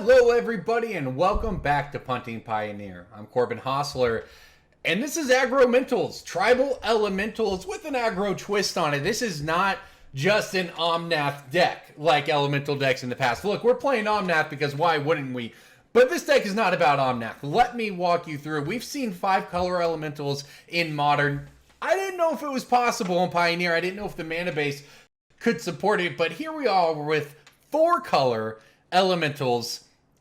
Hello everybody and welcome back to Punting Pioneer. I'm Corbin Hosler and this is Aggromentals, Tribal Elementals with an aggro twist on it. This is not just an Omnath deck like Elemental decks in the past. Look, we're playing Omnath because why wouldn't we? But this deck is not about Omnath. Let me walk you through. We've seen 5-color Elementals in Modern. I didn't know if it was possible in Pioneer. I didn't know if the mana base could support it, but here we are with 4-color Elementals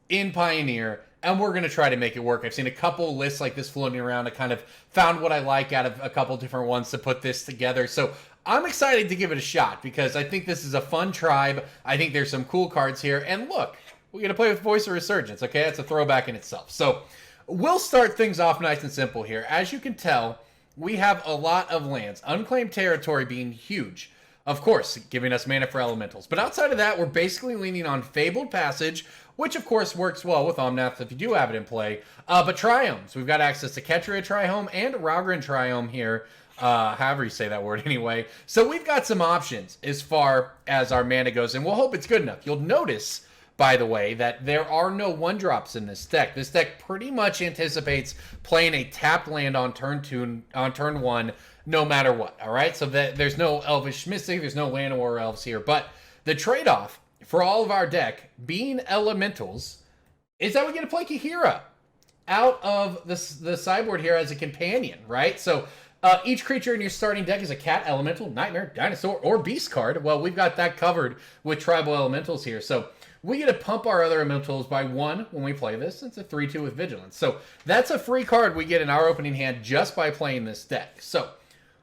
in Pioneer, and we're going to try to make it work. I've seen a couple lists like this floating around. I kind of found what I like out of a couple different ones to put this together. So I'm excited to give it a shot because I think this is a fun tribe. I think there's some cool cards here. And look, we're going to play with Voice of Resurgence, okay? That's a throwback in itself. So we'll start things off nice and simple here. As you can tell, we have a lot of lands. Unclaimed Territory being huge. Of course, giving us mana for Elementals. But outside of that, we're basically leaning on Fabled Passage, which of course works well with Omnath if you do have it in play. But Triomes, we've got access to Ketria Triome and Raugrin Triome here. However you say that word anyway. So we've got some options as far as our mana goes, and we'll hope it's good enough. You'll notice, by the way, that there are no 1-drops in this deck. This deck pretty much anticipates playing a tapped land on turn 1, no matter what, all right? So there's no Elvish Mystic, there's no Llanowar Elves here, but the trade-off for all of our deck being Elementals is that we get to play Kaheera out of the sideboard here as a companion, right? So each creature in your starting deck is a cat, elemental, nightmare, dinosaur, or beast card. Well, we've got that covered with Tribal Elementals here. So we get to pump our other Elementals by 1 when we play this. It's a 3-2 with Vigilance. So that's a free card we get in our opening hand just by playing this deck. So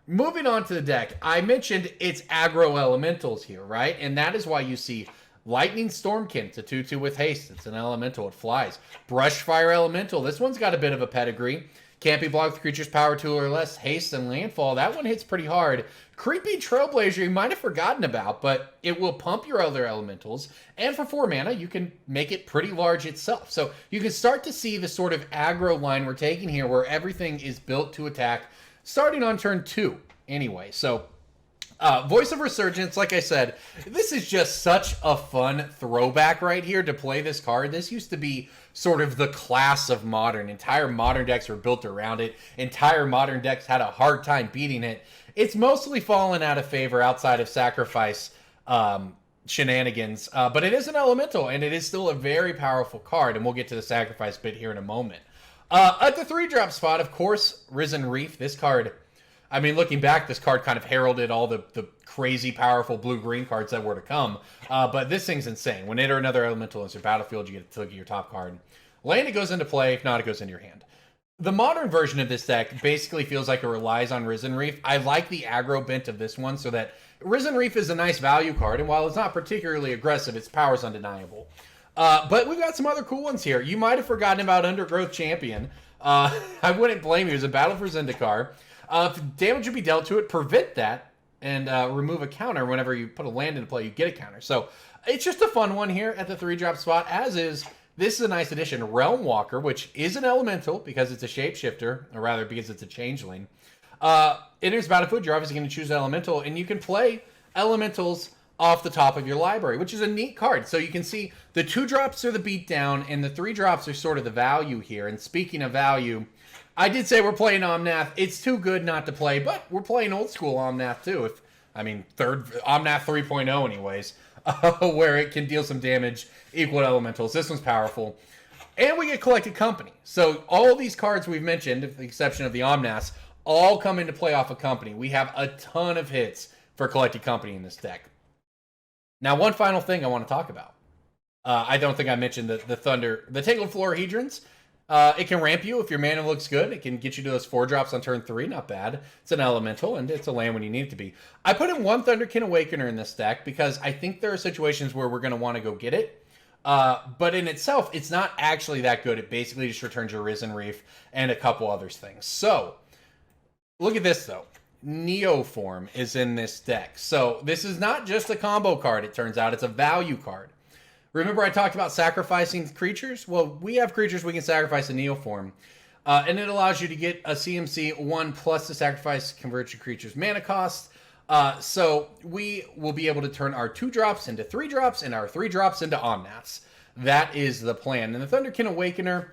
moving on to the deck, I mentioned it's aggro Elementals here, right? And that is why you see Lightning Stormkin. It's a 2-2 with haste. It's an elemental. It flies. Brushfire Elemental. This one's got a bit of a pedigree. Can't be blocked with creatures power 2 or less. Haste and landfall. That one hits pretty hard. Creeping Trailblazer you might have forgotten about, but it will pump your other Elementals. And for 4 mana, you can make it pretty large itself. So you can start to see the sort of aggro line we're taking here where everything is built to attack starting on turn 2 anyway. So Voice of Resurgence, like I said, this is just such a fun throwback right here to play this card. This used to be sort of the class of Modern. Entire Modern decks were built around it. Entire Modern decks had a hard time beating it. It's mostly fallen out of favor outside of sacrifice shenanigans, but it is an Elemental, and it is still a very powerful card, and we'll get to the sacrifice bit here in a moment. At the 3-drop spot, of course, Risen Reef. This card, I mean, looking back, this card kind of heralded all the crazy, powerful blue-green cards that were to come. But this thing's insane. When it or another Elemental enters your battlefield, you get to look at your top card. Land, it goes into play. If not, it goes into your hand. The Modern version of this deck basically feels like it relies on Risen Reef. I like the aggro bent of this one so that Risen Reef is a nice value card, and while it's not particularly aggressive, its power is undeniable. But we've got some other cool ones here. You might have forgotten about Undergrowth Champion. I wouldn't blame you. It's a battle for Zendikar. If damage would be dealt to it, prevent that, and remove a counter. Whenever you put a land into play, you get a counter. So it's just a fun one here at the 3-drop spot, as is, this is a nice addition, Realmwalker, which is an Elemental because it's a shapeshifter, or rather because it's a changeling. Enters battlefield, you're obviously going to choose an Elemental, and you can play Elementals off the top of your library, which is a neat card. So you can see the 2-drops are the beatdown, and the 3-drops are sort of the value here. And speaking of value, I did say we're playing Omnath. It's too good not to play, but we're playing old school Omnath too. Omnath 3.0 anyways, where it can deal some damage equal to Elementals. This one's powerful. And we get Collected Company. So all these cards we've mentioned, with the exception of the Omnaths, all come into play off of Company. We have a ton of hits for Collected Company in this deck. Now, one final thing I want to talk about. I don't think I mentioned the Tangled Florahedrons. It can ramp you if your mana looks good. It can get you to those 4-drops on turn 3. Not bad. It's an Elemental, and it's a land when you need it to be. I put in 1 Thunderkin Awakener in this deck because I think there are situations where we're going to want to go get it. But in itself, it's not actually that good. It basically just returns your Risen Reef and a couple other things. So, look at this, though. Neoform is in this deck. So, this is not just a combo card, it turns out. It's a value card. Remember I talked about sacrificing creatures? Well, we have creatures we can sacrifice in Neoform. And it allows you to get a CMC 1 plus the sacrifice, convert your creature's mana cost. So we will be able to turn our 2-drops into 3-drops and our 3-drops into Omnaths. that is the plan. And the Thunderkin Awakener,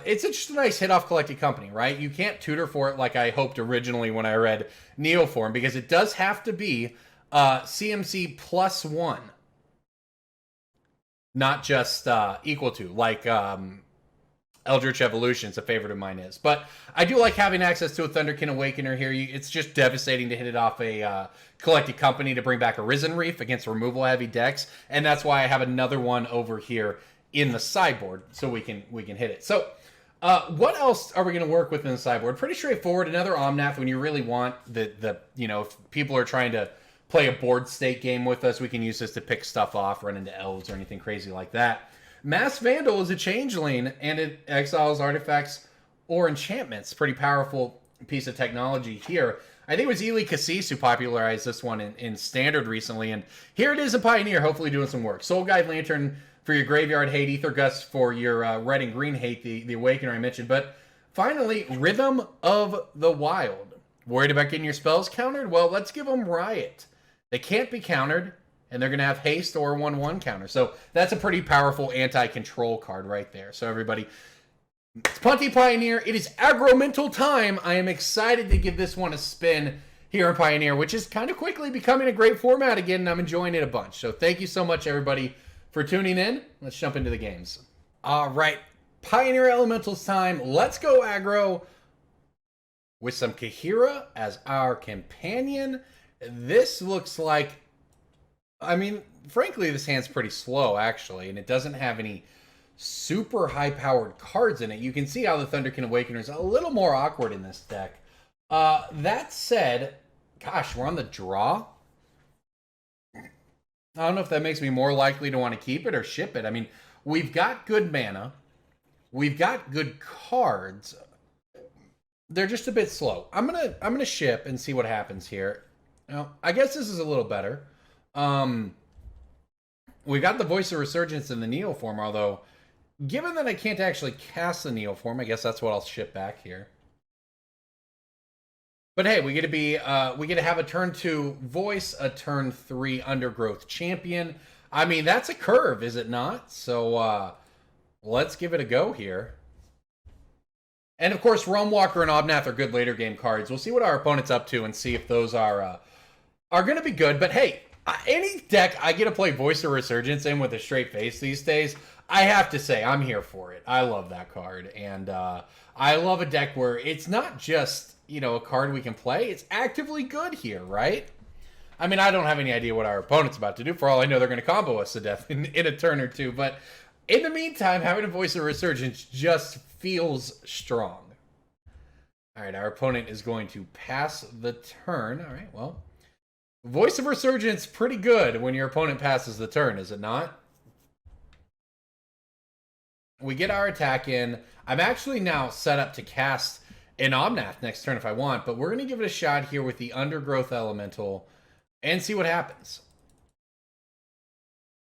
it's just a nice hit off Collected Company, right? You can't tutor for it like I hoped originally when I read Neoform, because it does have to be CMC +1, not just equal to, like Eldritch Evolution's a favorite of mine is. But I do like having access to a Thunderkin Awakener here. It's just devastating to hit it off a Collected Company to bring back a Risen Reef against removal-heavy decks, and that's why I have another one over here in the sideboard, so we can hit it. So what else are we going to work with in the sideboard? Pretty straightforward. Another Omnath when you really want the if people are trying to play a board state game with us, we can use this to pick stuff off, run into elves or anything crazy like that. Masked Vandal is a changeling, and it exiles artifacts or enchantments. Pretty powerful piece of technology here. I think it was Ely Cassis who popularized this one in Standard recently, and here it is in Pioneer, hopefully doing some work. Soul Guide Lantern for your graveyard hate, Aether Gust for your red and green hate, the Awakener I mentioned. But finally, Rhythm of the Wild. Worried about getting your spells countered? Well, let's give them Riot. They can't be countered, and they're going to have haste or 1/1 counter. So that's a pretty powerful anti-control card right there. So everybody, it's Punty Pioneer. It is Aggromental time. I am excited to give this one a spin here in Pioneer, which is kind of quickly becoming a great format again, and I'm enjoying it a bunch. So thank you so much, everybody, for tuning in. Let's jump into the games. All right, Pioneer Elementals time. Let's go aggro with some Kaheera as our companion. This looks like, I mean, frankly, this hand's pretty slow, actually, and it doesn't have any super high-powered cards in it. You can see how the Thunderkin Awakener is a little more awkward in this deck. That said, gosh, we're on the draw. I don't know if that makes me more likely to want to keep it or ship it. I mean, we've got good mana. We've got good cards. They're just a bit slow. I'm gonna ship and see what happens here. Now, I guess this is a little better. We got the Voice of Resurgence in the Neoform, although, given that I can't actually cast the Neoform, I guess that's what I'll ship back here. But hey, we get to have a turn 2 Voice, a turn 3 Undergrowth Champion. I mean, that's a curve, is it not? So, let's give it a go here. And of course, Realmwalker and Omnath are good later game cards. We'll see what our opponent's up to and see if those are going to be good. But hey, any deck I get to play Voice of Resurgence in with a straight face these days, I have to say, I'm here for it. I love that card. And I love a deck where it's not just, a card we can play. It's actively good here, right? I mean, I don't have any idea what our opponent's about to do. For all I know, they're going to combo us to death in a turn or two. But in the meantime, having a Voice of Resurgence just feels strong. All right, our opponent is going to pass the turn. All right, well, Voice of Resurgence, pretty good when your opponent passes the turn, is it not? We get our attack in. I'm actually now set up to cast an Omnath next turn if I want, but we're going to give it a shot here with the Undergrowth Elemental and see what happens.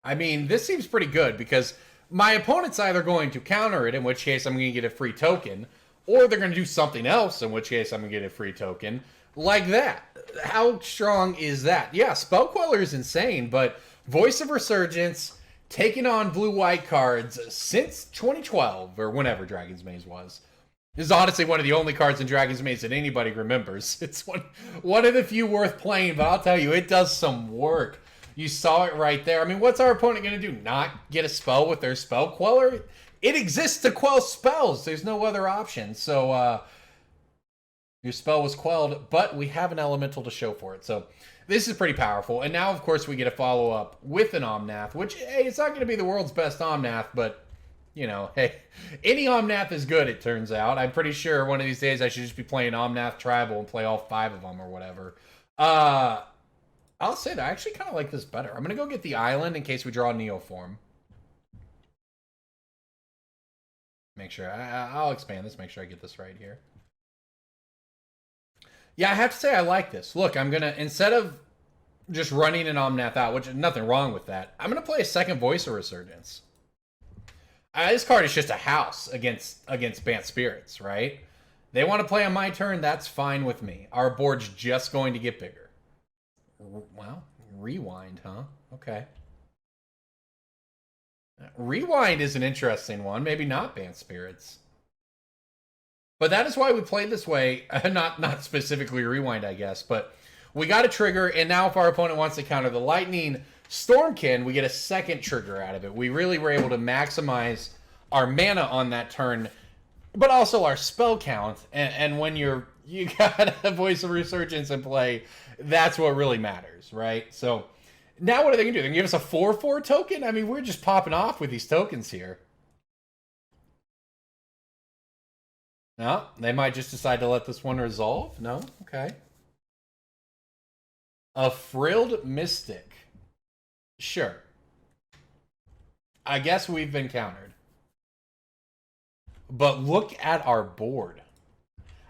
I mean, this seems pretty good because my opponent's either going to counter it, in which case I'm going to get a free token, or they're going to do something else, in which case I'm going to get a free token. Like that. How strong is that? Yeah, Spell Queller is insane, but Voice of Resurgence taking on blue-white cards since 2012, or whenever Dragon's Maze was. This is honestly one of the only cards in Dragon's Maze that anybody remembers. It's one of the few worth playing, but I'll tell you, it does some work. You saw it right there. I mean, what's our opponent going to do? Not get a spell with their Spell Queller? It exists to quell spells. There's no other option. So, your spell was quelled, but we have an elemental to show for it. So, this is pretty powerful. And now, of course, we get a follow-up with an Omnath, which, hey, it's not going to be the world's best Omnath, but, hey, any Omnath is good, it turns out. I'm pretty sure one of these days I should just be playing Omnath Tribal and play all 5 of them or whatever. I'll say that I actually kind of like this better. I'm going to go get the island in case we draw a Neoform. Make sure, I'll expand this, make sure I get this right here. Yeah, I have to say I like this. Look, I'm going to, instead of just running an Omnath out, which is nothing wrong with that, I'm going to play a second Voice of Resurgence. This card is just a house against Bant Spirits, right? They want to play on my turn, that's fine with me. Our board's just going to get bigger. Well, rewind, huh? Okay. Rewind is an interesting one. Maybe not Banned Spirits. But that is why we played this way. Not specifically Rewind, I guess. But we got a trigger, and now if our opponent wants to counter the Lightning Stormkin, we get a second trigger out of it. We really were able to maximize our mana on that turn, but also our spell count. And when you got a Voice of Resurgence in play, that's what really matters, right? So now what are they going to do? They're going to give us a 4/4 token? I mean, we're just popping off with these tokens here. No, they might just decide to let this one resolve. No? Okay. A Frilled Mystic. Sure. I guess we've been countered. But look at our board.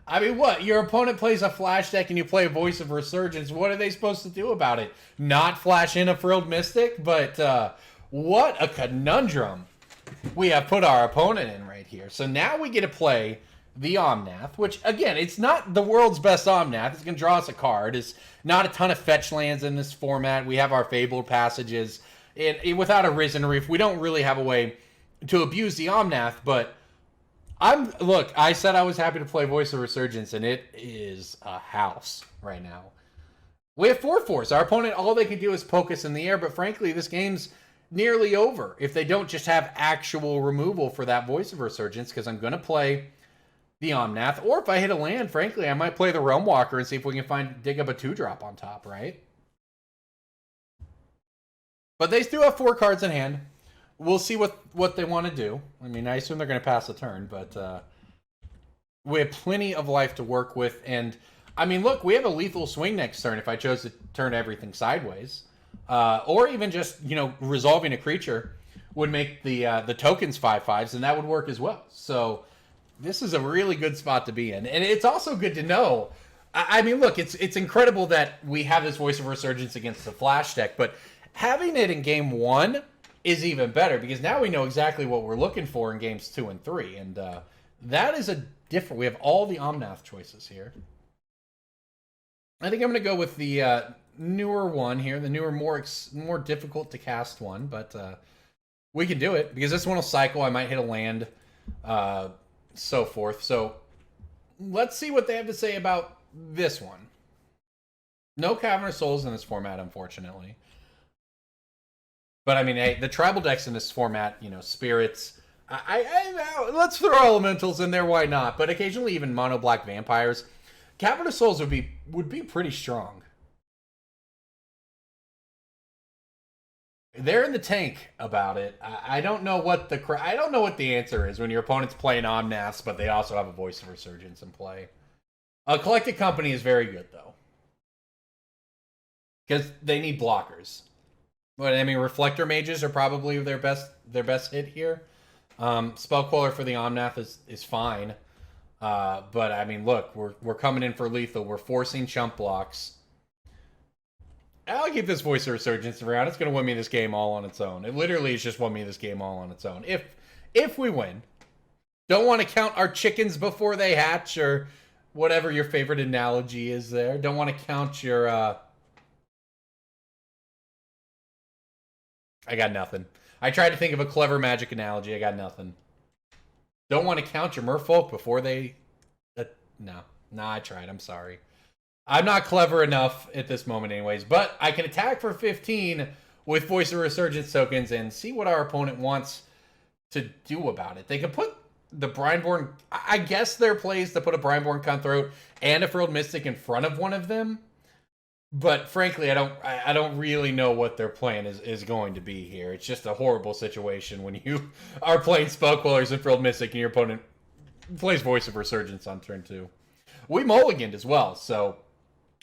I mean, what? Your opponent plays a flash deck and you play a Voice of Resurgence. What are they supposed to do about it? Not flash in a Frilled Mystic? But what a conundrum we have put our opponent in right here. So now we get to play the Omnath, which, again, it's not the world's best Omnath. It's going to draw us a card. It's not a ton of fetch lands in this format. We have our Fabled Passages. Without a Risen Reef, we don't really have a way to abuse the Omnath, but look, I said I was happy to play Voice of Resurgence, and it is a house right now. We have 4/4s. Our opponent, all they can do is poke us in the air, but frankly, this game's nearly over if they don't just have actual removal for that Voice of Resurgence, because I'm going to play the Omnath, or if I hit a land, frankly, I might play the Realmwalker and see if we can dig up a 2-drop on top, right? But they do have 4 cards in hand. We'll see what they want to do. I mean, I assume they're going to pass the turn, but we have plenty of life to work with. And, I mean, look, we have a lethal swing next turn if I chose to turn everything sideways. Or even just, resolving a creature would make the tokens 5/5s, and that would work as well. So this is a really good spot to be in. And it's also good to know. I mean, look, it's incredible that we have this Voice of Resurgence against the Flash deck, but having it in game 1 is even better, because now we know exactly what we're looking for in games 2 and 3. And that is we have all the Omnath choices here. I think I'm going to go with the newer one here, the newer, more difficult to cast one, but we can do it, because this one will cycle. I might hit a land, so forth. So let's see what they have to say about this one. No Cavern of Souls in this format, unfortunately. But I mean, hey, the tribal decks in this format, spirits. Let's throw elementals in there. Why not? But occasionally, even mono black vampires. Cavern of Souls would be pretty strong. They're in the tank about it. I don't know what the answer is when your opponent's playing Omnaths, but they also have a Voice of Resurgence in play. A Collected Company is very good though, because they need blockers. But I mean, Reflector Mages are probably their best hit here. Spellqueller for the Omnath is fine, but I mean, look, we're coming in for lethal. We're forcing chump blocks. I'll keep this Voice of Resurgence around. It's going to win me this game all on its own. It literally is just won me this game all on its own. If we win. Don't want to count our chickens before they hatch, or whatever your favorite analogy is there. Don't want to count your... I got nothing. I tried to think of a clever Magic analogy. I got nothing. Don't want to count your merfolk before they... No, I tried. I'm sorry. I'm not clever enough at this moment anyways, but I can attack for 15 with Voice of Resurgence tokens and see what our opponent wants to do about it. They can put the Brineborn... I guess their play is to put a Brineborn Cutthroat and a Frilled Mystic in front of one of them, but frankly, I don't really know what their plan is going to be here. It's just a horrible situation when you are playing Spellquellers and Frilled Mystic and your opponent plays Voice of Resurgence on turn 2. We mulliganed as well, so...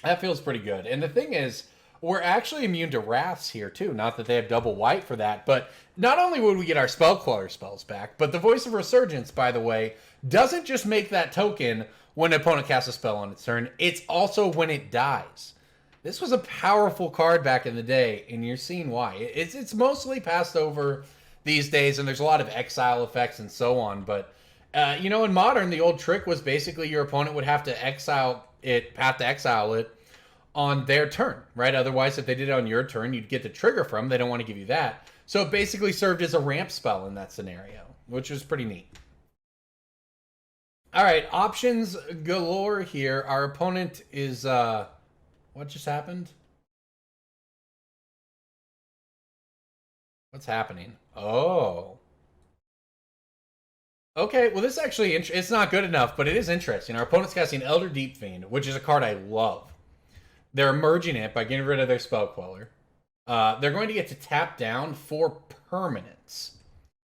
that feels pretty good. And the thing is, we're actually immune to Wraths here, too. Not that they have double white for that, but not only would we get our Spellqueller spells back, but the Voice of Resurgence, by the way, doesn't just make that token when an opponent casts a spell on its turn. It's also when it dies. This was a powerful card back in the day, and you're seeing why. It's mostly passed over these days, and there's a lot of exile effects and so on, but, in Modern, the old trick was basically your opponent would have to exile it on their turn, right? Otherwise, if they did it on your turn, you'd get the trigger from them. They don't want to give you that. So it basically served as a ramp spell in that scenario, which was pretty neat. All right, options galore here. Our opponent is, what just happened? What's happening? Oh. Okay, well this is actually, it's not good enough, but it is interesting. Our opponent's casting Elder Deep Fiend, which is a card I love. They're merging it by getting rid of their Spell Queller. They're going to get to tap down 4 permanents.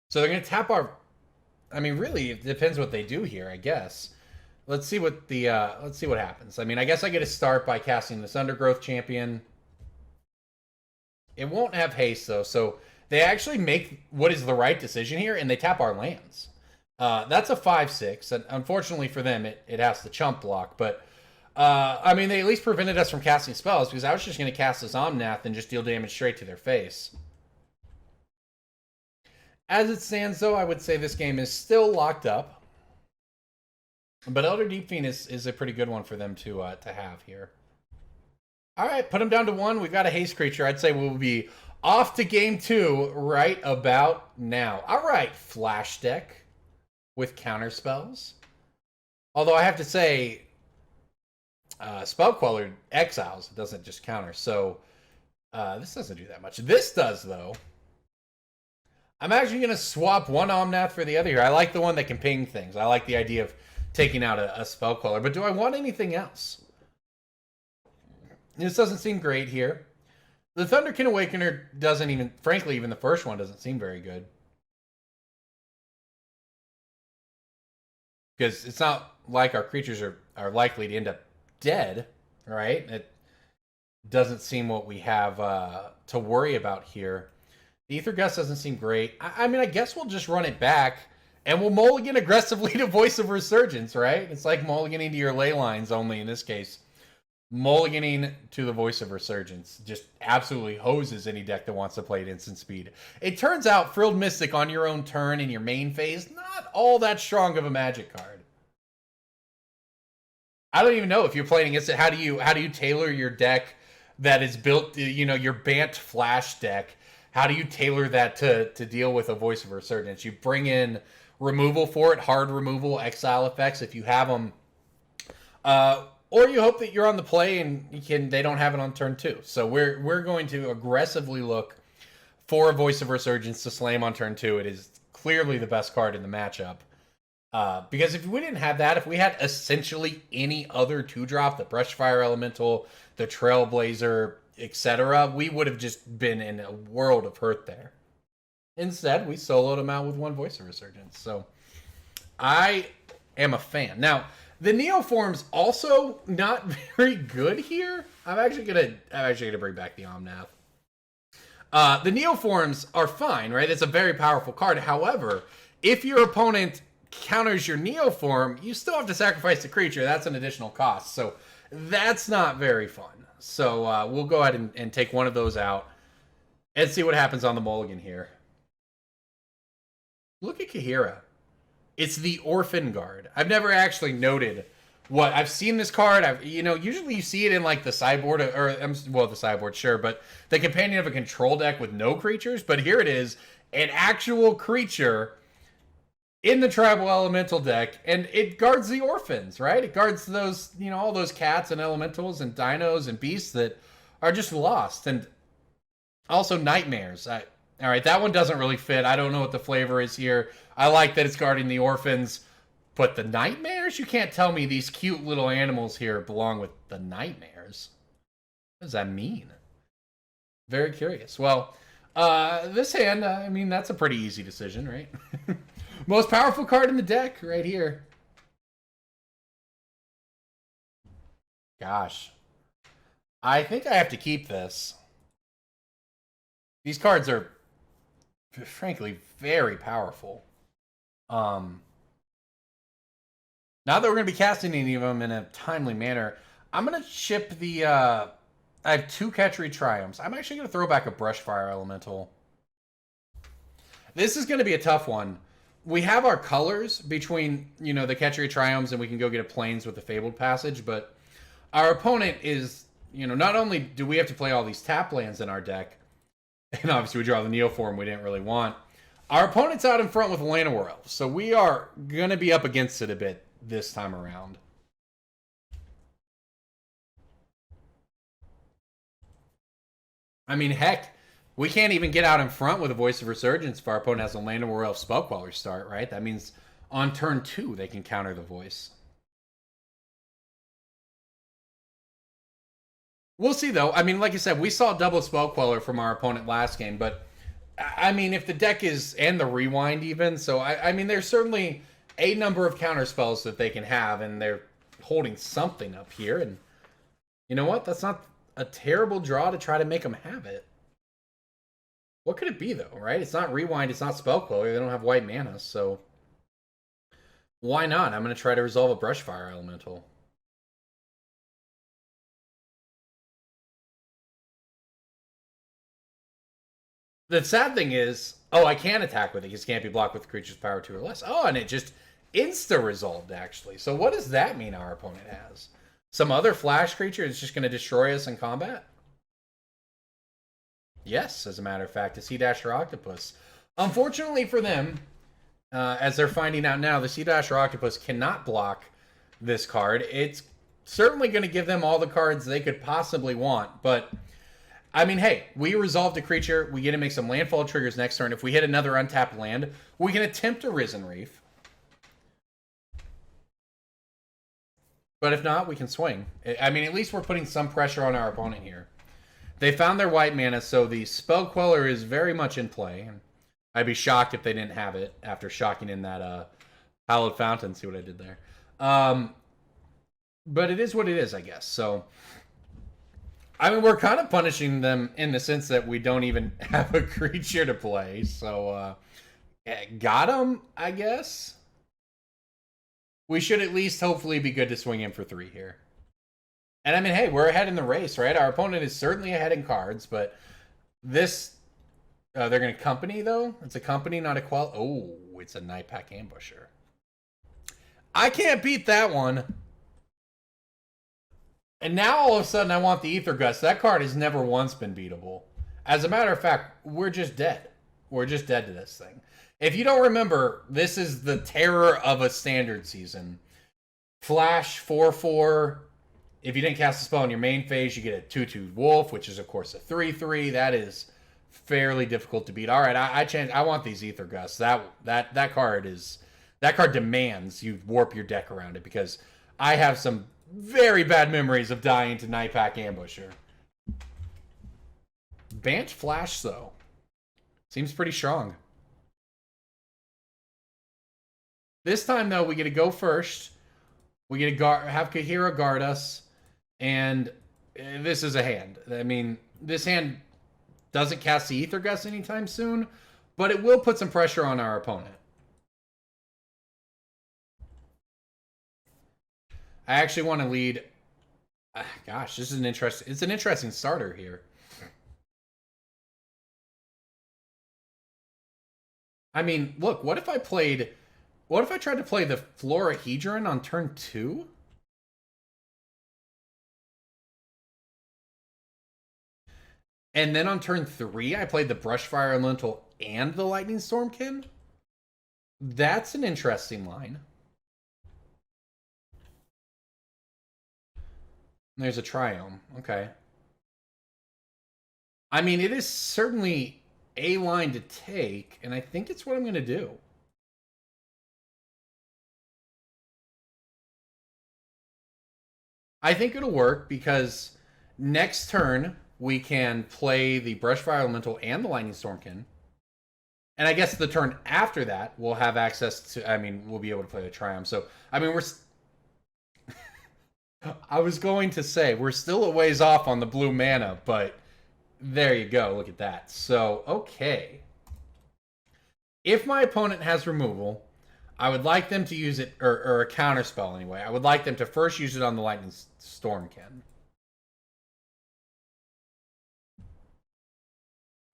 So they're going to tap our... I mean, really, it depends what they do here, I guess. Let's see what the let's see what happens. I mean, I guess I get to start by casting this Undergrowth Champion. It won't have haste, though, so they actually make what is the right decision here, and they tap our lands. That's a 5/6, and unfortunately for them, it has to chump block, but... I mean, they at least prevented us from casting spells, because I was just going to cast this Omnath and just deal damage straight to their face. As it stands, though, I would say this game is still locked up. But Elder Deep Fiend is a pretty good one for them to have here. All right, put them down to 1. We've got a haste creature. I'd say we'll be off to game 2 right about now. All right, Flash deck with counter spells. Although I have to say... Spell Queller exiles, it doesn't just counter, so this doesn't do that much. This does, though. I'm actually going to swap one Omnath for the other here. I like the one that can ping things. I like the idea of taking out a Spell Queller, but do I want anything else? This doesn't seem great here. The Thunderkin Awakener doesn't even, frankly, even the first one doesn't seem very good. Because it's not like our creatures are likely to end up dead, right? It doesn't seem what we have to worry about here. The Aether Gust doesn't seem great. I mean, I guess we'll just run it back, and we'll mulligan aggressively to Voice of Resurgence, right? It's like mulliganing to your ley lines, only in this case. Mulliganing to the Voice of Resurgence just absolutely hoses any deck that wants to play at instant speed. It turns out Frilled Mystic on your own turn in your main phase, not all that strong of a Magic card. I don't even know if you're playing against it. How do you tailor your deck that is built, you know, your Bant Flash deck? How do you tailor that to deal with a Voice of Resurgence? You bring in removal for it, hard removal, exile effects if you have them, or you hope that you're on the play and they don't have it on turn 2. So we're going to aggressively look for a Voice of Resurgence to slam on turn 2. It is clearly the best card in the matchup. Because if we didn't have that, if we had essentially any other 2-drop, the Brushfire Elemental, the Trailblazer, etc., we would have just been in a world of hurt there. Instead, we soloed them out with 1 Voice of Resurgence. So, I am a fan. Now, the Neoform's also not very good here. I'm actually gonna bring back the Omnath. The Neoforms are fine, right? It's a very powerful card. However, if your opponent counters your Neoform, you still have to sacrifice the creature. That's an additional cost. So that's not very fun. So we'll go ahead and take one of those out and see what happens on the mulligan here. Look at Kaheera. It's the Orphanguard. I've never actually noted what I've seen this card. Usually you see it in like the sideboard the sideboard, sure, but the companion of a control deck with no creatures. But here it is, an actual creature in the tribal elemental deck, and it guards the orphans, right? It guards those, all those cats and elementals and dinos and beasts that are just lost, and also nightmares. All right, that one doesn't really fit. I don't know what the flavor is here. I like that it's guarding the orphans, but the nightmares? You can't tell me these cute little animals here belong with the nightmares. What does that mean? Very curious. Well, this hand, that's a pretty easy decision, right? Most powerful card in the deck right here. Gosh. I think I have to keep this. These cards are, frankly, very powerful. Now that we're going to be casting any of them in a timely manner, I'm going to ship the... I have 2 Ketria Triomes. I'm actually going to throw back a Brushfire Elemental. This is going to be a tough one. We have our colors between, the Ketria Triomes, and we can go get a Plains with the Fabled Passage, but our opponent is, not only do we have to play all these tap lands in our deck, And obviously we draw the Neoform we didn't really want. Our opponent's out in front with Llanowar, so we are going to be up against it a bit this time around. I mean, heck, we can't even get out in front with a Voice of Resurgence if our opponent has a Llanowar Elf Spellcaller start, right? That means on turn 2 they can counter the Voice. We'll see, though. I mean, like I said, we saw double Spell Queller from our opponent last game, but I mean, if the deck is, and the Rewind even, so I mean, there's certainly a number of counter spells that they can have, and they're holding something up here, and you know what? That's not a terrible draw to try to make them have it. What could it be, though, right? It's not Rewind, it's not Spell Queller, they don't have white mana, so why not? I'm going to try to resolve a Brushfire Elemental. The sad thing is, oh, I can attack with it because it can't be blocked with creature's power 2 or less. Oh, and it just insta-resolved, actually. So what does that mean our opponent has? Some other flash creature is just going to destroy us in combat? Yes, as a matter of fact, a Sea Dasher Octopus. Unfortunately for them, as they're finding out now, the Sea Dasher Octopus cannot block this card. It's certainly going to give them all the cards they could possibly want, but I mean, hey, we resolved a creature. We get to make some landfall triggers next turn. If we hit another untapped land, we can attempt a Risen Reef. But if not, we can swing. I mean, at least we're putting some pressure on our opponent here. They found their white mana, so the Spell Queller is very much in play. I'd be shocked if they didn't have it after shocking in that Hallowed Fountain. See what I did there. But it is what it is, I guess. So I mean, we're kind of punishing them in the sense that we don't even have a creature to play. So, got them, I guess. We should at least hopefully be good to swing in for 3 here. And I mean, hey, we're ahead in the race, right? Our opponent is certainly ahead in cards, but this, they're going to company, though. It's a company, not a qual. Oh, it's a Night Pack Ambusher. I can't beat that one. And now all of a sudden I want the Aether Gust. That card has never once been beatable. As a matter of fact, we're just dead. We're just dead to this thing. If you don't remember, this is the terror of a standard season. Flash 4/4. If you didn't cast a spell in your main phase, you get a 2/2 Wolf, which is of course a 3/3. That is fairly difficult to beat. All right, I want these Aether Gusts. That card demands you warp your deck around it because I have some very bad memories of dying to Night Pack Ambusher. Bant Flash, though. Seems pretty strong. This time, though, we get to go first. We get to have Kaheera guard us. And this is a hand. I mean, this hand doesn't cast the Aether Gust anytime soon, but it will put some pressure on our opponent. I actually want to lead. Gosh, this is it's an interesting starter here. I mean, look, what if I tried to play the Florahedron on turn 2? And then on turn 3, I played the Brushfire Elemental and the Lightning Stormkin? That's an interesting line. There's a Triome. Okay. I mean, it is certainly a line to take, and I think it's what I'm going to do. I think it'll work because next turn we can play the Brushfire Elemental and the Lightning Stormkin. And I guess the turn after that, we'll have access to, I mean, we'll be able to play the Triumph. So, I mean, I was going to say, we're still a ways off on the blue mana, but there you go. Look at that. So, okay. If my opponent has removal, I would like them to use it, or a counter spell anyway. I would like them to first use it on the Lightning Stormkin.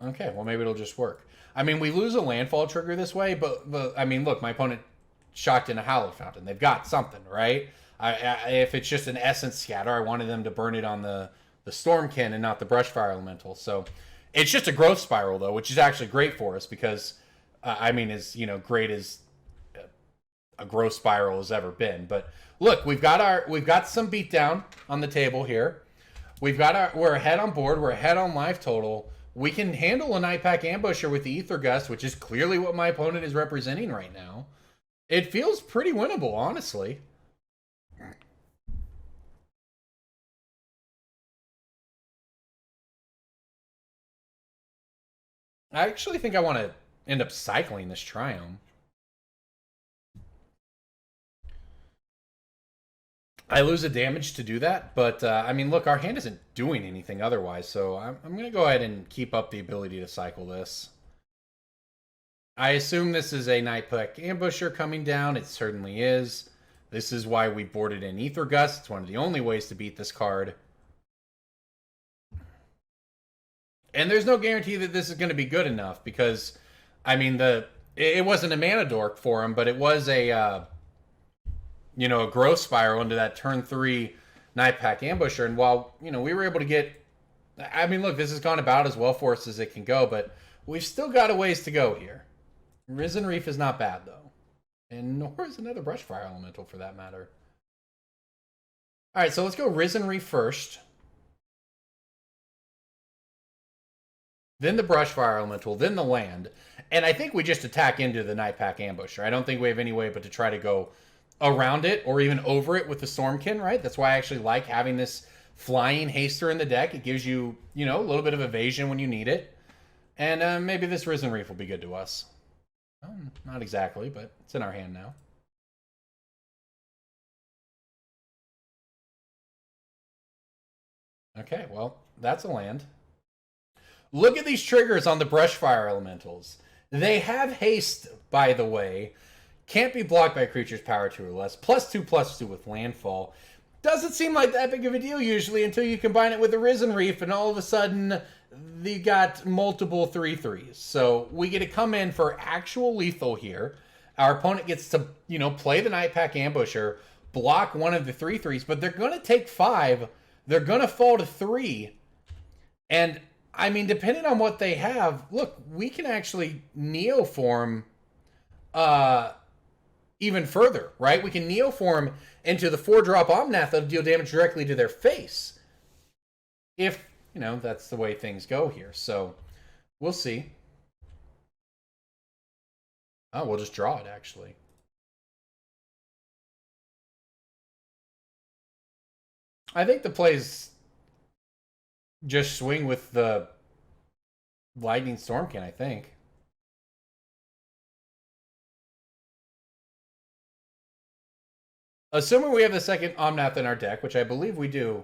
Okay, well, maybe it'll just work. I mean, we lose a landfall trigger this way, but I mean, look, my opponent shocked in a Hallowed Fountain. They've got something, right? If it's just an Essence Scatter, I wanted them to burn it on the Stormkin and not the Brushfire Elemental. So It's just a growth spiral, though, which is actually great for us because, I mean, as, you know, great as a growth spiral has ever been. But look, we've got some beatdown on the table here. We're ahead on board. We're ahead on life total. We can handle a Night Pack Ambusher with the Aether Gust, which is clearly what my opponent is representing right now. It feels pretty winnable, honestly. I actually think I want to end up cycling this Triome. I lose a damage to do that, but I mean, look, our hand isn't doing anything otherwise, so I'm going to go ahead and keep up the ability to cycle this. I assume this is a Night Pack Ambusher coming down. It certainly is. This is why we boarded in Aether Gust. It's one of the only ways to beat this card. And there's no guarantee that this is going to be good enough because, I mean, it wasn't a mana dork for him, but it was a, you know, a growth spiral into that turn 3 Night Pack Ambusher. And while, you know, we were able to get, I mean, look, this has gone about as well for us as it can go, but we've still got a ways to go here. Risen Reef is not bad, though. And nor is another Brushfire Elemental, for that matter. All right, so let's go Risen Reef first. Then the Brushfire Elemental, then the land. And I think we just attack into the Night Pack Ambusher. I don't think we have any way but to try to go around it or even over it with the Stormkin, right? That's why I actually like having this flying haster in the deck. It gives you, you know, a little bit of evasion when you need it. And maybe this Risen Reef will be good to us. Not exactly, but it's in our hand now. Okay, well, that's a land. Look at these triggers on the Brushfire Elementals. They have haste, by the way. Can't be blocked by creatures power 2 or less. +2/+2 with landfall. Doesn't seem like that big of a deal usually until you combine it with the Risen Reef, and all of a sudden you got multiple 3/3s. So we get to come in for actual lethal here. Our opponent gets to, you know, play the Night Pack Ambusher, block one of the 3/3s, but they're going to take 5. They're going to fall to 3. And, I mean, depending on what they have, look, we can actually Neoform even further, right? We can Neoform into the 4-drop Omnath that'll deal damage directly to their face. If, you know, that's the way things go here. So, we'll see. Oh, we'll just draw it, actually. I think the plays just swing with the Lightning Stormkin, I think. Assuming we have the second Omnath in our deck, which I believe we do,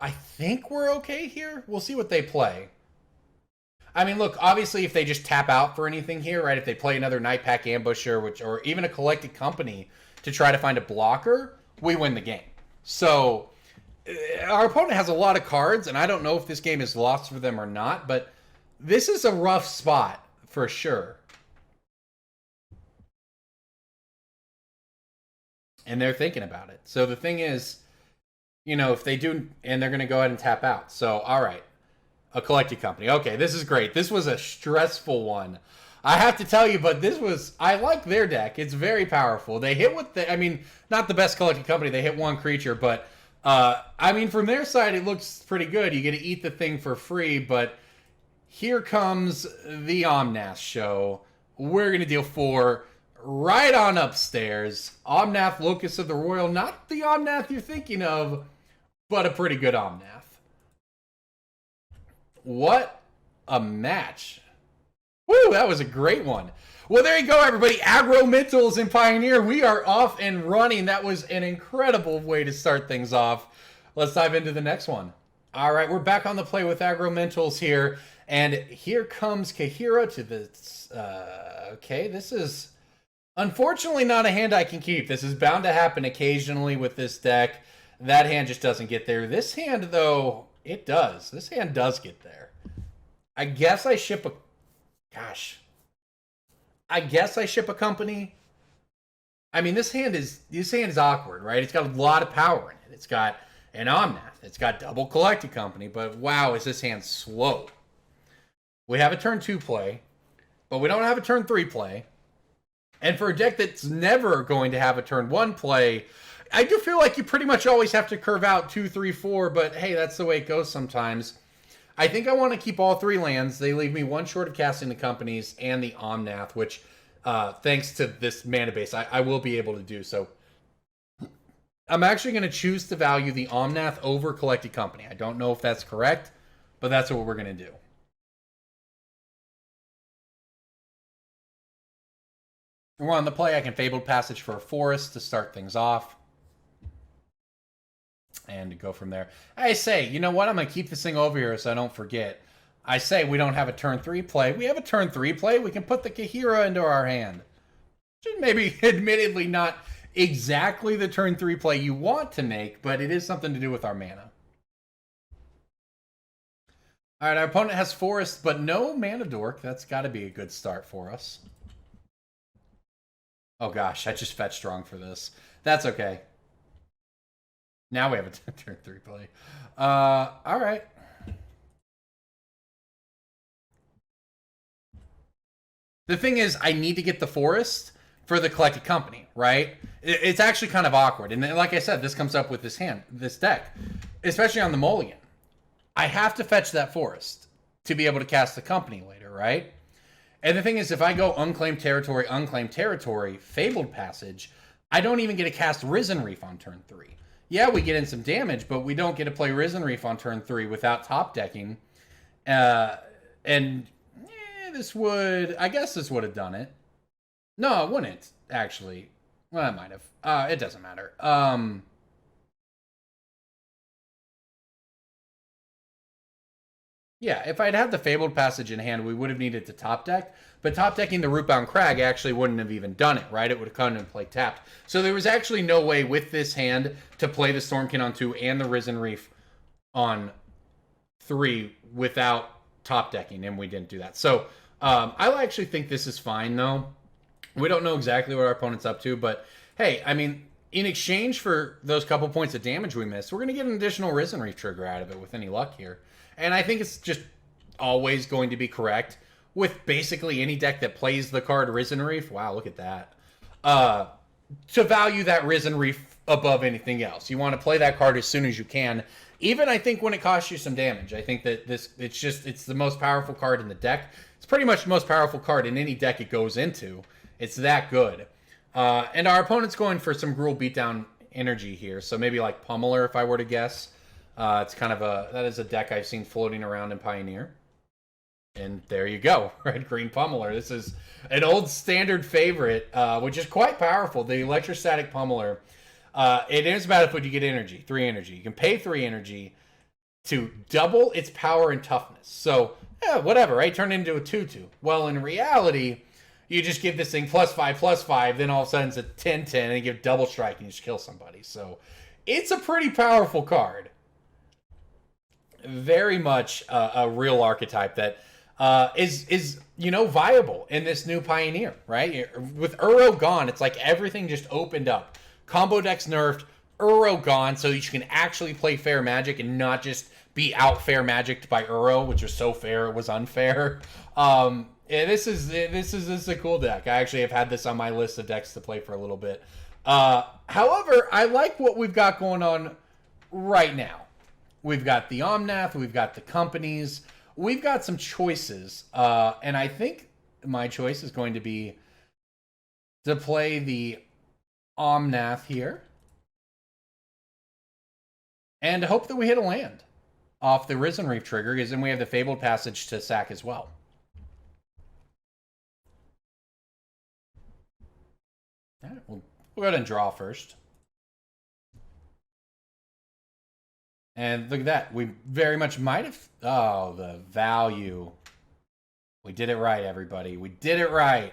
I think we're okay here. We'll see what they play. I mean, look, obviously if they just tap out for anything here, right, if they play another Night Pack Ambusher, or even a Collected Company to try to find a blocker, we win the game. So, our opponent has a lot of cards, and I don't know if this game is lost for them or not, but this is a rough spot for sure. And they're thinking about it. So the thing is, you know, if they do, and they're going to go ahead and tap out. So, all right, a Collected Company. Okay, this is great. This was a stressful one. I have to tell you, but this was, I like their deck. It's very powerful. They hit with the, I mean, not the best Collected Company. They hit one creature, but, I mean, from their side, it looks pretty good. You get to eat the thing for free, but here comes the Omnath show. We're going to deal 4 right on upstairs. Omnath, Locus of the Roil. Not the Omnath you're thinking of, but a pretty good Omnath. What a match. Woo, that was a great one. Well, there you go, everybody. Aggromentals and Pioneer. We are off and running. That was an incredible way to start things off. Let's dive into the next one. All right, we're back on the play with Aggromentals here. And here comes Kaheera to the... okay, this is unfortunately not a hand I can keep. This is bound to happen occasionally with this deck. That hand just doesn't get there. This hand, though, it does. This hand does get there. I guess I ship a... Gosh. I guess I ship a company. I mean, this hand is awkward, right? It's got a lot of power in it. It's got an Omnath. It's got double Collected Company, but wow, is this hand slow. We have a turn 2 play, but we don't have a turn 3 play. And for a deck that's never going to have a turn 1 play, I do feel like you pretty much always have to curve out 2, 3, 4, but hey, that's the way it goes sometimes. I think I want to keep all 3 lands. They leave me 1 short of casting the Companies and the Omnath, which, thanks to this mana base, I will be able to do so. I'm actually going to choose to value the Omnath over Collected Company. I don't know if that's correct, but that's what we're going to do. We're on the play. I can Fabled Passage for a Forest to start things off. And go from there. I say, you know what? I'm going to keep this thing over here so I don't forget. I say we don't have a turn 3 play. We have a turn 3 play. We can put the Kaheera into our hand. Maybe, admittedly, not exactly the turn 3 play you want to make, but it is something to do with our mana. All right, our opponent has Forest, but no Mana Dork. That's got to be a good start for us. Oh gosh, I just fetched wrong for this. That's okay. Now we have a turn 3 play. All right. The thing is, I need to get the Forest for the Collected Company, right? It's actually kind of awkward. And like I said, this comes up with this deck, especially on the Mulligan. I have to fetch that Forest to be able to cast the Company later, right? And the thing is, if I go Unclaimed Territory, Fabled Passage, I don't even get to cast Risen Reef on turn 3. Yeah, we get in some damage, but we don't get to play Risen Reef on turn 3 without top decking. This would... I guess this would have done it. No, it wouldn't, actually. Well, it might have. It doesn't matter. Yeah, if I'd had the Fabled Passage in hand, we would have needed to top deck. But top decking the Rootbound Crag actually wouldn't have even done it, right? It would have come and played tapped. So there was actually no way with this hand to play the Stormkin on 2 and the Risen Reef on 3 without top decking, and we didn't do that. So I actually think this is fine, though. We don't know exactly what our opponent's up to, but hey, I mean, in exchange for those couple points of damage we missed, we're going to get an additional Risen Reef trigger out of it with any luck here. And I think it's just always going to be correct with basically any deck that plays the card Risen Reef. Wow, look at that. To value that Risen Reef above anything else. You want to play that card as soon as you can. Even, I think, when it costs you some damage. I think that it's the most powerful card in the deck. It's pretty much the most powerful card in any deck it goes into. It's that good. And our opponent's going for some Gruul Beatdown energy here. So maybe like Pummeler, if I were to guess. It's kind of that is a deck I've seen floating around in Pioneer. And there you go, right? Green Pummeler. This is an old standard favorite, which is quite powerful. The Electrostatic Pummeler. It is bad if you get energy, 3 energy. You can pay 3 energy to double its power and toughness. So, yeah, whatever, right? Turn it into a 2/2. Well, in reality, you just give this thing +5/+5, then all of a sudden it's a 10/10, and you give double strike and you just kill somebody. So, it's a pretty powerful card. Very much a real archetype that is viable in this new Pioneer, right? With Uro gone, it's like everything just opened up. Combo decks nerfed, Uro gone, so you can actually play fair Magic and not just be out fair Magicked by Uro, which was so fair it was unfair. This is a cool deck. I actually have had this on my list of decks to play for a little bit. However, I like what we've got going on right now. We've got the Omnath, we've got the Companies, we've got some choices, and I think my choice is going to be to play the Omnath here and hope that we hit a land off the Risen Reef trigger, because then we have the Fabled Passage to sack as well. All right, we'll go ahead and draw first. And look at that. We very much might have... Oh, the value. We did it right, everybody. We did it right.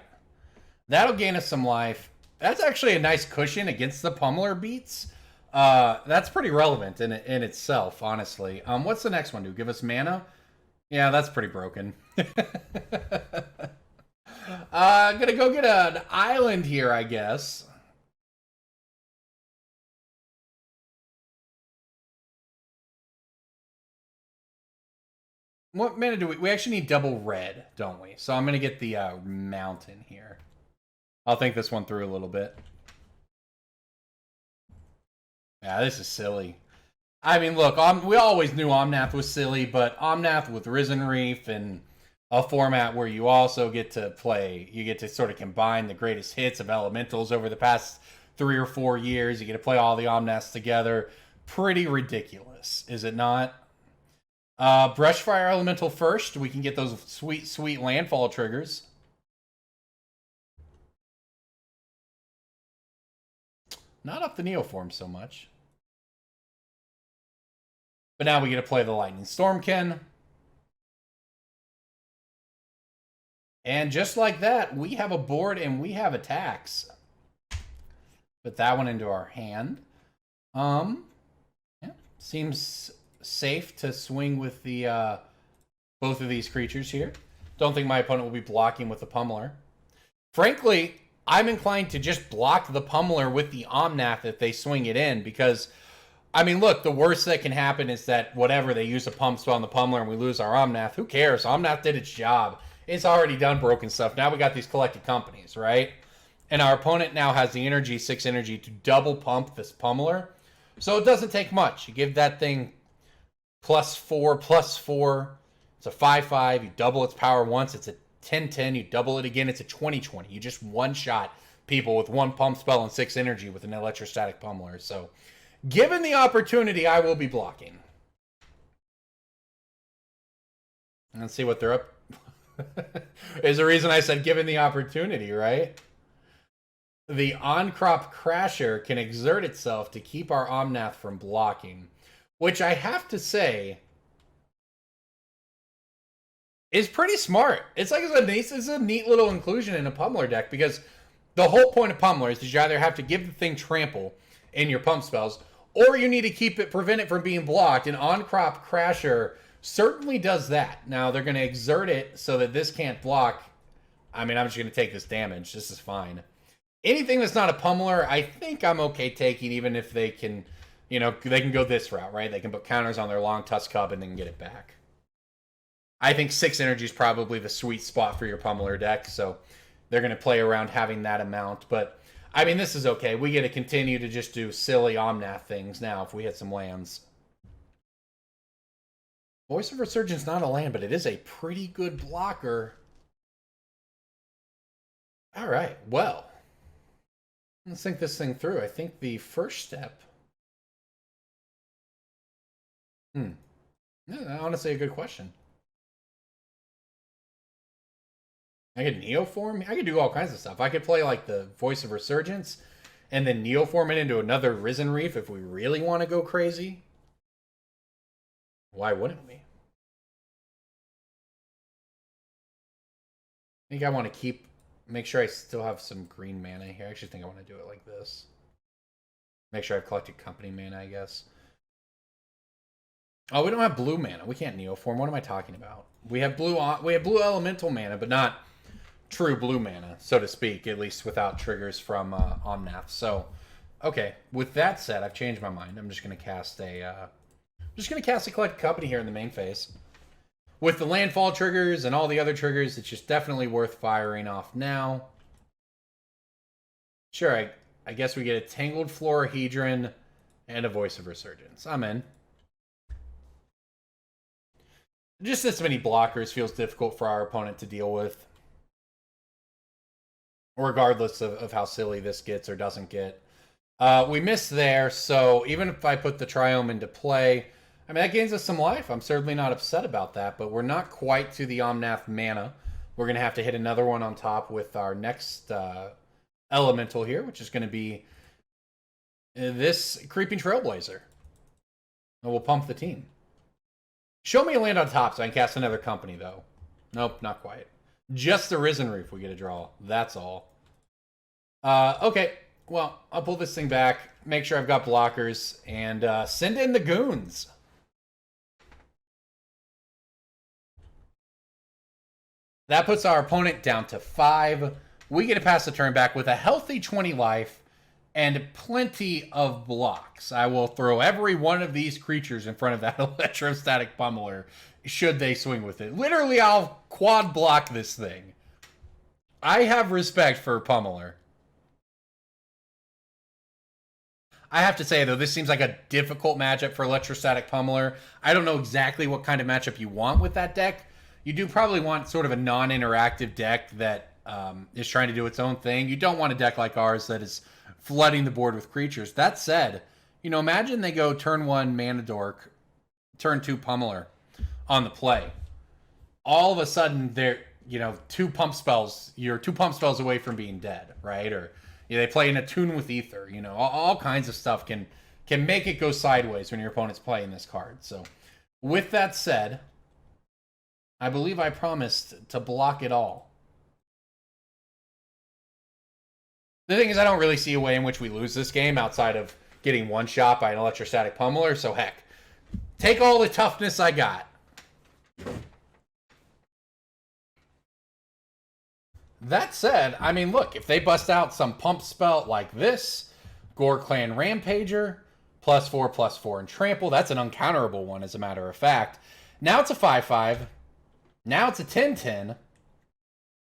That'll gain us some life. That's actually a nice cushion against the Pummeler beats. That's pretty relevant in itself, honestly. What's the next one do? Give us mana? Yeah, that's pretty broken. Gonna go get an island here, I guess. What mana do we... We actually need double red, don't we? So I'm going to get the mountain here. I'll think this one through a little bit. Yeah, this is silly. I mean, look, we always knew Omnath was silly, but Omnath with Risen Reef and a format where you also get to play, you get to sort of combine the greatest hits of elementals over the past 3 or 4 years. You get to play all the Omnaths together. Pretty ridiculous, is it not? Brushfire Elemental first. We can get those sweet, sweet landfall triggers. Not up the Neoform so much. But now we get to play the Lightning Stormkin. And just like that, we have a board and we have attacks. Put that one into our hand. Yeah, seems safe to swing with the both of these creatures here. Don't think my opponent will be blocking with the Pummeler. Frankly, I'm inclined to just block the Pummeler with the Omnath if they swing it in, because, I mean, look, the worst that can happen is that whatever, they use a pump spell on the Pummeler and we lose our Omnath. Who cares? Omnath did its job. It's already done broken stuff. Now we got these collected companies, right? And our opponent now has the energy, 6 energy, to double pump this Pummeler. So it doesn't take much. You give that thing +4/+4. It's a 5/5. You double its power once. It's a 10/10. You double it again. It's a 20/20. You just one-shot people with 1 pump spell and 6 energy with an electrostatic Pummeler. So given the opportunity, I will be blocking. Let's see what they're up. Is the reason I said given the opportunity, right? The on-crop Crasher can exert itself to keep our Omnath from blocking, which I have to say is pretty smart. It's like it's a neat little inclusion in a Pummeler deck, because the whole point of Pummeler is you either have to give the thing trample in your pump spells, or you need to prevent it from being blocked, and on-crop Crasher certainly does that. Now, they're going to exert it so that this can't block. I mean, I'm just going to take this damage. This is fine. Anything that's not a Pummeler, I think I'm okay taking, even if they can, you know, they can go this route, right? They can put counters on their Long Tusk Cub and then get it back. I think 6 energy is probably the sweet spot for your Pummeler deck, so they're going to play around having that amount. But, I mean, this is okay. We get to continue to just do silly Omnath things now if we hit some lands. Voice of Resurgence, not a land, but it is a pretty good blocker. All right, well, let's think this thing through. I think the first step... Yeah, honestly, a good question. I could Neoform. I could do all kinds of stuff. I could play like the Voice of Resurgence and then Neoform it into another Risen Reef if we really want to go crazy. Why wouldn't we? I think I want to make sure I still have some green mana here. I actually think I want to do it like this. Make sure I've collected company mana, I guess. Oh, we don't have blue mana. We can't Neoform. What am I talking about? We have blue elemental mana, but not true blue mana, so to speak, at least without triggers from Omnath. So, okay. With that said, I've changed my mind. I'm just going to cast a collected company here in the main phase. With the landfall triggers and all the other triggers, it's just definitely worth firing off now. Sure, I guess we get a Tangled Florahedron and a Voice of Resurgence. I'm in. Just this many blockers feels difficult for our opponent to deal with. Regardless of how silly this gets or doesn't get. We missed there, so even if I put the Triome into play, I mean, that gains us some life. I'm certainly not upset about that, but we're not quite to the Omnath mana. We're going to have to hit another one on top with our next elemental here, which is going to be this Creeping Trailblazer. And we'll pump the team. Show me a land on top so I can cast another company, though. Nope, not quite. Just the Risen Reef we get to draw. That's all. Okay, well, I'll pull this thing back, make sure I've got blockers, and send in the goons. That puts our opponent down to 5. We get to pass the turn back with a healthy 20 life and plenty of blocks. I will throw every one of these creatures in front of that electrostatic pummeler should they swing with it. Literally, I'll quad block this thing. I have respect for pummeler. I have to say, though, this seems like a difficult matchup for electrostatic pummeler. I don't know exactly what kind of matchup you want with that deck. You do probably want sort of a non-interactive deck that is trying to do its own thing. You don't want a deck like ours that is flooding the board with creatures. That said, you know, imagine they go turn 1 Mana Dork, turn 2 Pummeler on the play. All of a sudden, they're, you know, 2 pump spells. You're 2 pump spells away from being dead, right? Or they play in a tune with Aether. You know, all kinds of stuff can make it go sideways when your opponent's playing this card. So, with that said, I believe I promised to block it all. The thing is, I don't really see a way in which we lose this game outside of getting one shot by an electrostatic pummeler. So heck, take all the toughness I got. That said, I mean, look, if they bust out some pump spell like this, Gore Clan Rampager, +4/+4 and trample, that's an uncounterable one, as a matter of fact. Now it's a 5/5. Now it's a 10/10.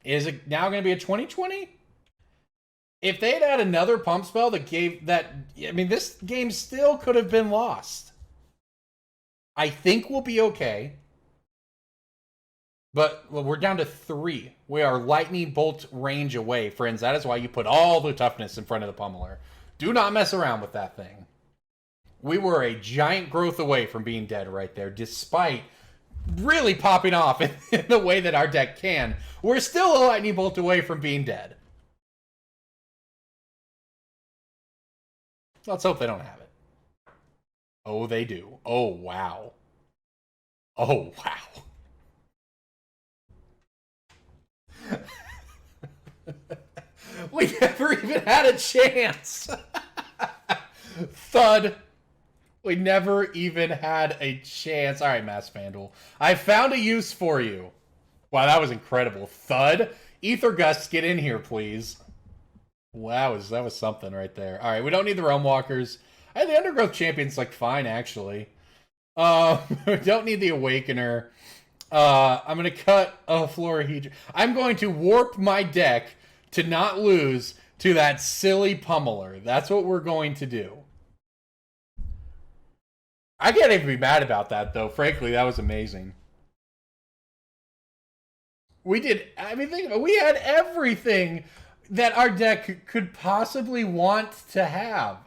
Is it now going to be a 20/20? If they'd had another pump spell that gave that, I mean, this game still could have been lost. I think we'll be okay. But well, we're down to 3. We are lightning bolt range away, friends. That is why you put all the toughness in front of the pummeler. Do not mess around with that thing. We were a giant growth away from being dead right there, despite really popping off in the way that our deck can. We're still a lightning bolt away from being dead. Let's hope they don't have it. Oh, they do. Oh, wow. Oh, wow. We never even had a chance. Thud. We never even had a chance. All right, Masked Vandal. I found a use for you. Wow, that was incredible. Thud. Aether Gust, get in here, please. Wow, that was something right there. All right, we don't need the Realmwalkers. The Undergrowth Champion's like fine, actually. We don't need the Awakener. I'm going to cut a Florahedron. I'm going to warp my deck to not lose to that silly pummeler. That's what we're going to do. I can't even be mad about that, though. Frankly, that was amazing. We did, I mean, think about it. We had everything that our deck could possibly want to have.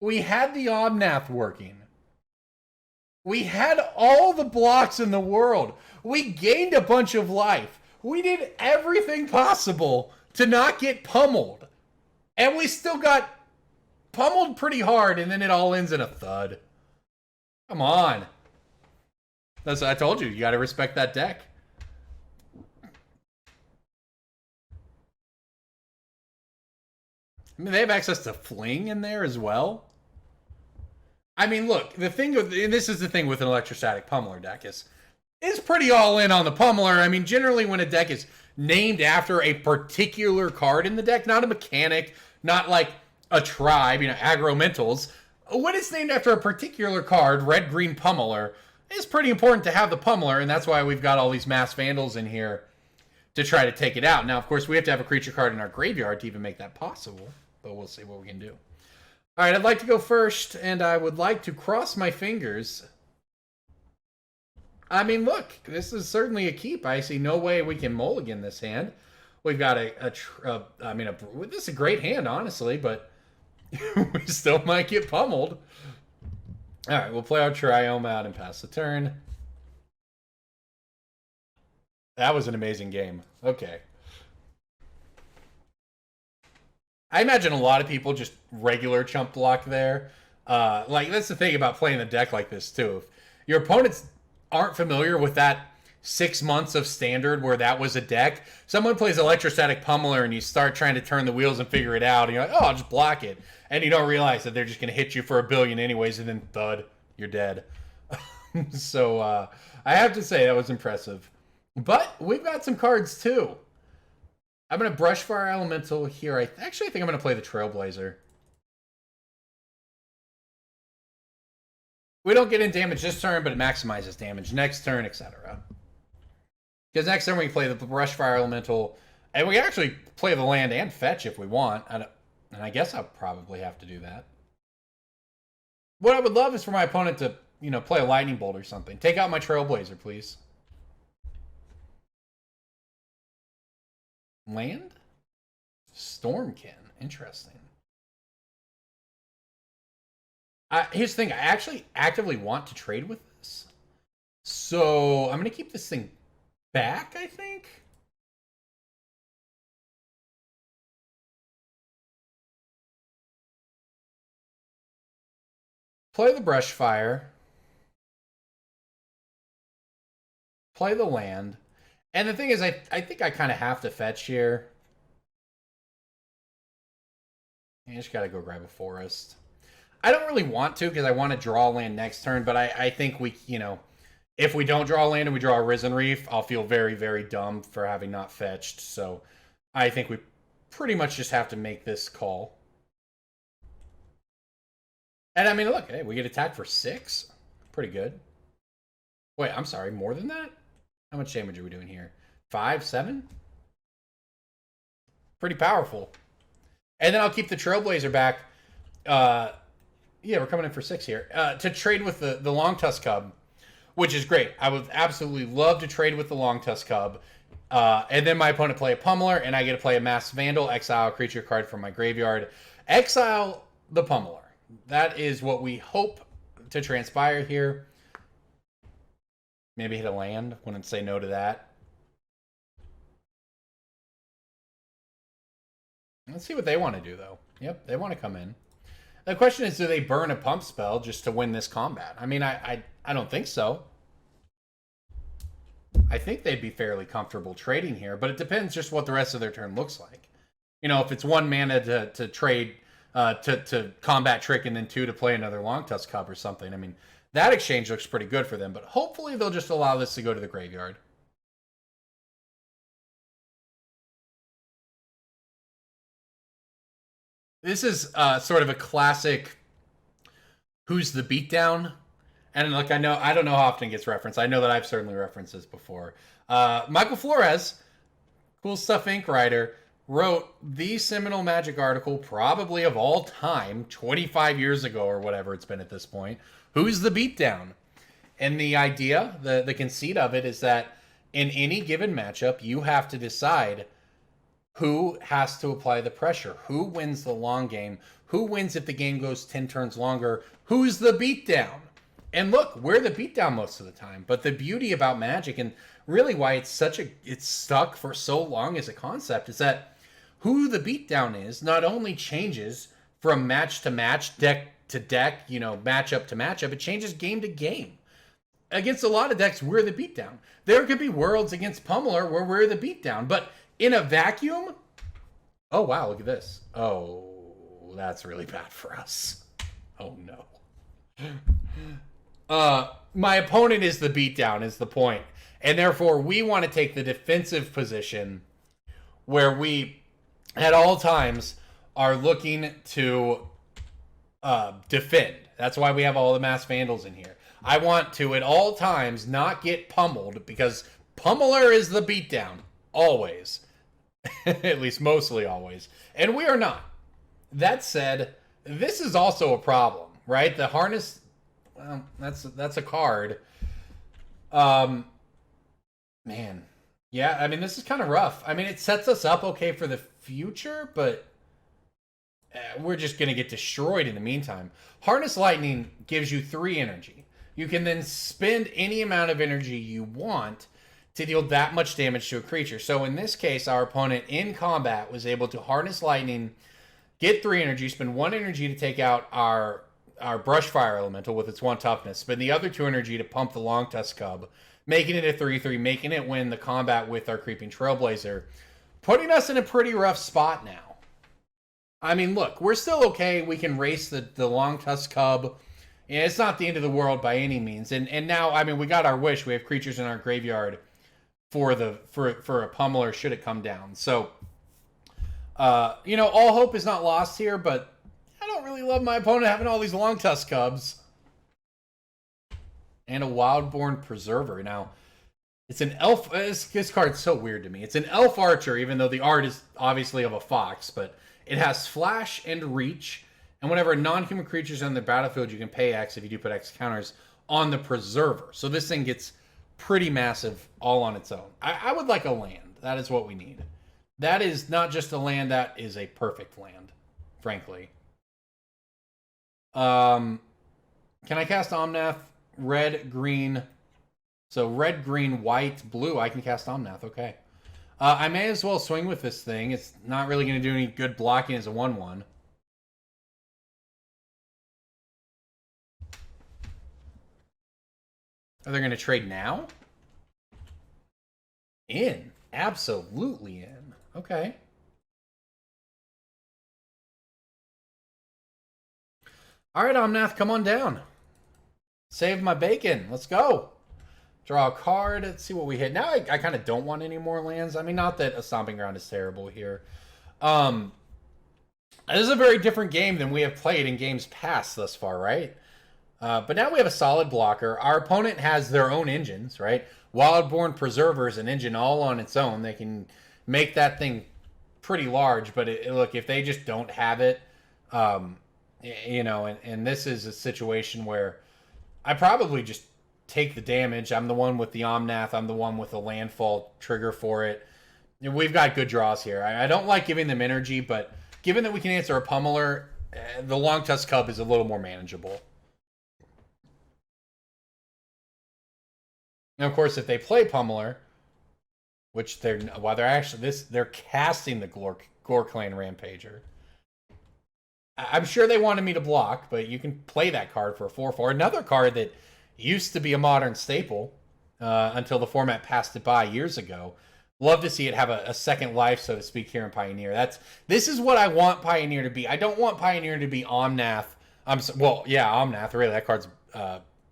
We had the Omnath working. We had all the blocks in the world. We gained a bunch of life. We did everything possible to not get pummeled. And we still got pummeled pretty hard, and then it all ends in a thud. Come on. That's what I told you. You got to respect that deck. I mean, they have access to Fling in there as well. I mean, look, the thing with, and this is the thing with an electrostatic pummeler deck is pretty all in on the pummeler. I mean, generally when a deck is named after a particular card in the deck, not a mechanic, not like a tribe, you know, Aggromentals, when it's named after a particular card, red-green pummeler, it's pretty important to have the pummeler, and that's why we've got all these Masked Vandals in here to try to take it out. Now, of course, we have to have a creature card in our graveyard to even make that possible, but we'll see what we can do. All right, I'd like to go first, and I would like to cross my fingers. I mean, look, this is certainly a keep. I see no way we can mulligan this hand. We've got this is a great hand, honestly, but we still might get pummeled. All right, we'll play our Triome out and pass the turn. That was an amazing game. Okay. I imagine a lot of people just regular chump block there. Like, that's the thing about playing a deck like this, too. If your opponents aren't familiar with that 6 months of Standard where that was a deck, someone plays Electrostatic Pummeler and you start trying to turn the wheels and figure it out, and you're like, oh, I'll just block it. And you don't realize that they're just going to hit you for $1 billion anyways, and then thud, you're dead. So, I have to say, that was impressive. But we've got some cards, too. I'm going to Brushfire Elemental here. I actually think I'm going to play the Trailblazer. We don't get in damage this turn, but it maximizes damage next turn, etc. Because next turn we can play the Brushfire Elemental, and we actually play the land and fetch if we want. And I guess I'll probably have to do that. What I would love is for my opponent to, you know, play a Lightning Bolt or something. Take out my Trailblazer, please. Land? Stormkin. Interesting. Here's the thing. I actually actively want to trade with this. So I'm going to keep this thing back, I think. Play the Brushfire. Play the land. And the thing is, I think I kind of have to fetch here. I just got to go grab a forest. I don't really want to because I want to draw land next turn, but I think we, you know, if we don't draw land and we draw a Risen Reef, I'll feel very, very dumb for having not fetched. So I think we pretty much just have to make this call. And I mean, look, hey, we get attacked for 6. Pretty good. Wait, I'm sorry, more than that? How much damage are we doing here? 5, 7? Pretty powerful. And then I'll keep the Trailblazer back. Yeah, we're coming in for 6 here. To trade with the Long Tusk Cub, which is great. I would absolutely love to trade with the Long Tusk Cub. And then my opponent play a Pummeler, and I get to play a Masked Vandal, exile a creature card from my graveyard. Exile the Pummeler. That is what we hope to transpire here. Maybe hit a land. Wouldn't say no to that. Let's see what they want to do, though. Yep, they want to come in. The question is, do they burn a pump spell just to win this combat? I mean, I don't think so. I think they'd be fairly comfortable trading here, but it depends just what the rest of their turn looks like. You know, if it's 1 mana to trade, to combat Trick, and then 2 to play another Long Tusk Cub or something, I mean, that exchange looks pretty good for them, but hopefully they'll just allow this to go to the graveyard. This is sort of a classic Who's the Beatdown? And like, I don't know how often it gets referenced. I know that I've certainly referenced this before. Michael Flores, CoolStuffInc writer, wrote the seminal Magic article, probably of all time, 25 years ago or whatever it's been at this point. Who's the Beatdown? And the idea, the conceit of it is that in any given matchup, you have to decide who has to apply the pressure, who wins the long game, who wins if the game goes 10 turns longer, who's the beatdown? And look, we're the beatdown most of the time. But the beauty about Magic, and really why it's stuck for so long as a concept, is that who the beatdown is not only changes from match to match, deck to deck, you know, matchup to matchup, it changes game to game. Against a lot of decks, we're the beatdown. There could be worlds against Pummeler where we're the beatdown, but in a vacuum, oh wow, look at this. Oh, that's really bad for us. Oh no. My opponent is the beatdown, is the point. And therefore, we want to take the defensive position where we, at all times, are looking to defend. That's why we have all the Masked Vandals in here. I want to, at all times, not get pummeled, because Pummeler is the beatdown. Always. At least mostly always. And we are not. That said, this is also a problem, right? The harness, well, that's a card. Man. Yeah, I mean, this is kind of rough. I mean, it sets us up okay for the future, but we're just going to get destroyed in the meantime. Harness Lightning gives you 3 energy. You can then spend any amount of energy you want to deal that much damage to a creature. So in this case, our opponent in combat was able to Harness Lightning, get 3 energy, spend 1 energy to take out our Brushfire Elemental with its 1 toughness, spend the other 2 energy to pump the Long Tusk Cub, making it a 3/3, making it win the combat with our Creeping Trailblazer, putting us in a pretty rough spot now. I mean, look, we're still okay. We can race the Long Tusk Cub. And it's not the end of the world by any means. And now, I mean, we got our wish. We have creatures in our graveyard for a pummeler should it come down. So, you know, all hope is not lost here, but I don't really love my opponent having all these Long Tusk Cubs. and a Wildborn Preserver. Now, it's an elf. This card's so weird to me. It's an elf archer, even though the art is obviously of a fox, but it has flash and reach. And whenever a non-human creature is on the battlefield, you can pay X if you do put X counters on the Preserver. So this thing gets pretty massive all on its own. I would like a land. That is what we need. That is not just a land, that is a perfect land, frankly. Can I cast Omnath? Red, green. So red, green, white, blue. I can cast Omnath. Okay. I may as well swing with this thing. It's not really going to do any good blocking as a 1/1. Are they going to trade now? In. Absolutely in. Okay. All right, Omnath, come on down. Save my bacon. Let's go. Draw a card. Let's see what we hit. Now I kind of don't want any more lands. I mean, not that a Stomping Ground is terrible here. This is a very different game than we have played in games past thus far, right? But now we have a solid blocker. Our opponent has their own engines, right? Wildborn Preserver is an engine all on its own. They can make that thing pretty large, but look, if they just don't have it, you know, and this is a situation where I probably just take the damage. I'm the one with the Omnath. I'm the one with the landfall trigger for it. And we've got good draws here. I don't like giving them energy, but given that we can answer a Pummeler, the Long Tusk Cub is a little more manageable. And of course, if they play Pummeler, which they're actually they're casting the Gorklan Rampager. I'm sure they wanted me to block, but you can play that card for a 4/4. Another card that used to be a modern staple until the format passed it by years ago. Love to see it have a second life, so to speak, here in Pioneer. This is what I want Pioneer to be. I don't want Pioneer to be Omnath. Omnath. Really, that card's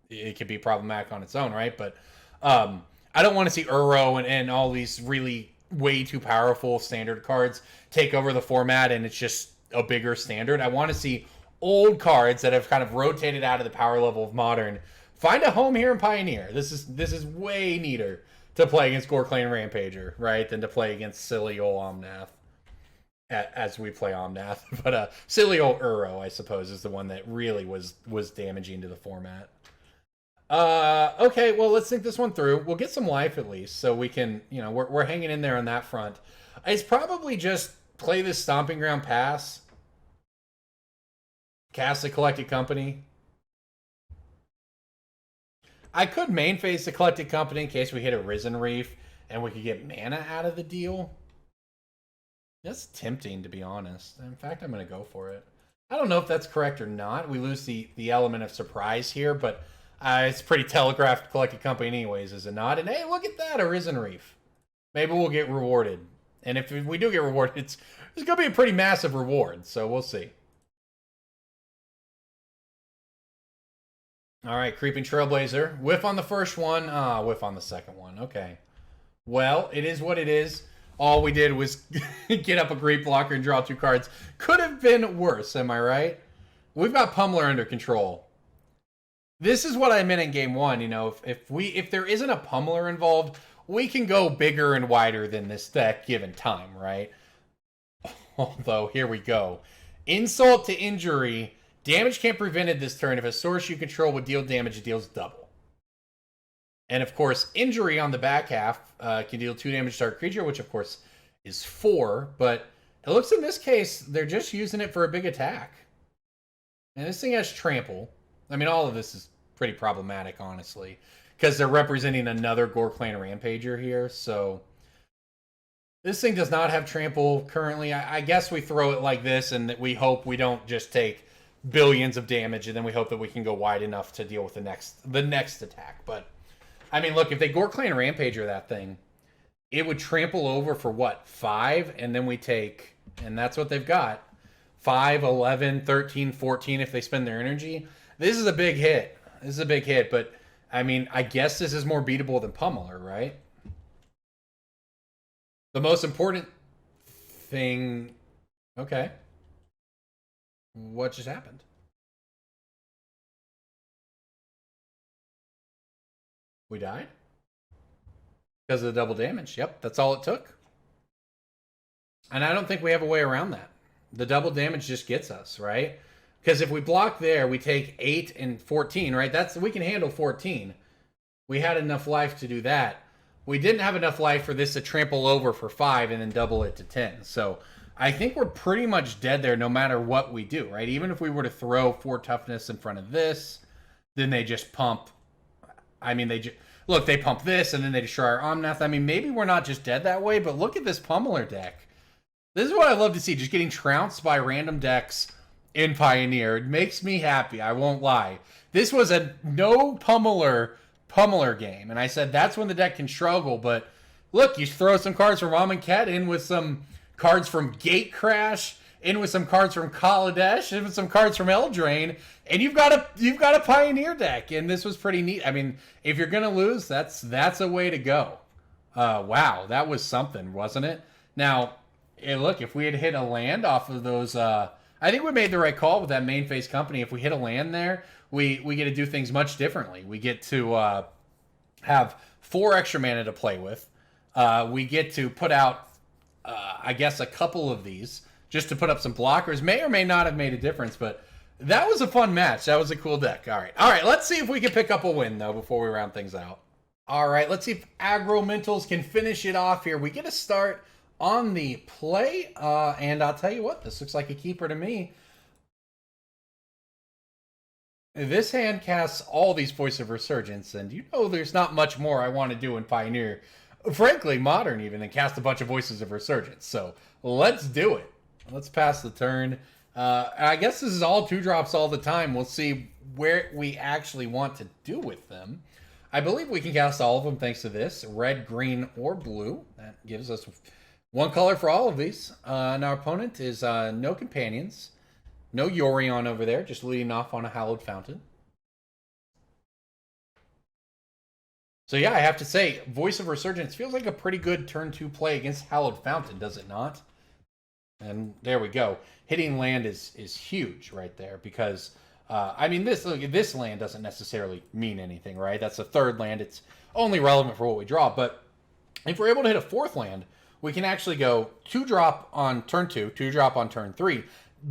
it could be problematic on its own, right? But I don't want to see Uro and all these really way too powerful standard cards take over the format, and it's just a bigger standard. I want to see old cards that have kind of rotated out of the power level of modern find a home here in Pioneer. This is way neater to play against Gorklan Rampager, right, than to play against silly old Omnath as we play Omnath. But silly old Uro, I suppose, is the one that really was damaging to the format. Okay, well, let's think this one through. We'll get some life at least, so we can, you know, we're hanging in there on that front. It's probably just play this Stomping Ground pass, cast a Collected Company. I could main phase the Collected Company in case we hit a Risen Reef and we could get mana out of the deal. That's tempting, to be honest. In fact, I'm going to go for it. I don't know if that's correct or not. We lose the element of surprise here, but it's pretty telegraphed Collected Company anyways, is it not? And hey, look at that, a Risen Reef. Maybe we'll get rewarded. And if we do get rewarded, it's going to be a pretty massive reward, so we'll see. All right, Creeping Trailblazer. Whiff on the first one. Whiff on the second one. Okay. Well, it is what it is. All we did was get up a great blocker and draw 2 cards. Could have been worse, am I right? We've got Pummeler under control. This is what I meant in game 1. You know, if there isn't a Pummeler involved, we can go bigger and wider than this deck given time, right? Although, here we go. Insult to injury. Damage can't be prevented this turn. If a source you control would deal damage, it deals double. And of course, injury on the back half can deal 2 damage to target creature, which of course is 4. But it looks in this case, they're just using it for a big attack. And this thing has trample. I mean, all of this is pretty problematic, honestly, because they're representing another Gorklan Rampager here. So this thing does not have trample currently. I guess we throw it like this, and that we hope we don't just take billions of damage, and then we hope that we can go wide enough to deal with the next attack. But I mean, look, if they Gorklan Rampager that thing, it would trample over for what, 5, and then we take, and that's what they've got, 5, 11, 13, 14 if they spend their energy. This is a big hit. This is a big hit, but I mean, I guess this is more beatable than Pummeler, right? The most important thing. Okay. What just happened? We died? Because of the double damage. Yep, that's all it took. And I don't think we have a way around that. The double damage just gets us, right? Because if we block there, we take 8 and 14, right? We can handle 14. We had enough life to do that. We didn't have enough life for this to trample over for 5 and then double it to 10. So I think we're pretty much dead there no matter what we do, right? Even if we were to throw 4 toughness in front of this, then they just pump. I mean, they pump this and then they destroy our Omnath. I mean, maybe we're not just dead that way, but look at this pummeler deck. This is what I love to see, just getting trounced by random decks in Pioneer. It makes me happy, I won't lie. This was a no pummeler game, and I said that's when the deck can struggle, but look, you throw some cards from Amonkhet in with some cards from Gatecrash, in with some cards from Kaladesh, in with some cards from Eldraine, and you've got a Pioneer deck, and this was pretty neat. I mean, if you're gonna lose, that's a way to go. Wow, that was something, wasn't it? Now, look, if we had hit a land off of those, I think we made the right call with that main phase company. If we hit a land there, we get to do things much differently. We get to have 4 extra mana to play with. We get to put out, I guess, a couple of these just to put up some blockers. May or may not have made a difference, but that was a fun match. That was a cool deck. All right. Let's see if we can pick up a win, though, before we round things out. All right, let's see if Aggromentals can finish it off here. We get a start on the play, and I'll tell you what, this looks like a keeper to me. This hand casts all these Voice of Resurgence, and you know there's not much more I want to do in Pioneer, frankly, Modern even, than cast a bunch of Voices of Resurgence. So let's do it. Let's pass the turn. I guess this is all 2-drops all the time. We'll see where we actually want to do with them. I believe we can cast all of them thanks to this. Red, green, or blue. That gives us 1 color for all of these. And our opponent is no companions. No Yorion over there, just leading off on a Hallowed Fountain. So yeah, I have to say, Voice of Resurgence feels like a pretty good turn 2 play against Hallowed Fountain, does it not? And there we go. Hitting land is huge right there because, I mean, this land doesn't necessarily mean anything, right? That's a 3rd land. It's only relevant for what we draw. But if we're able to hit a 4th land, we can actually go 2-drop on turn 2, 2-drop on turn 3,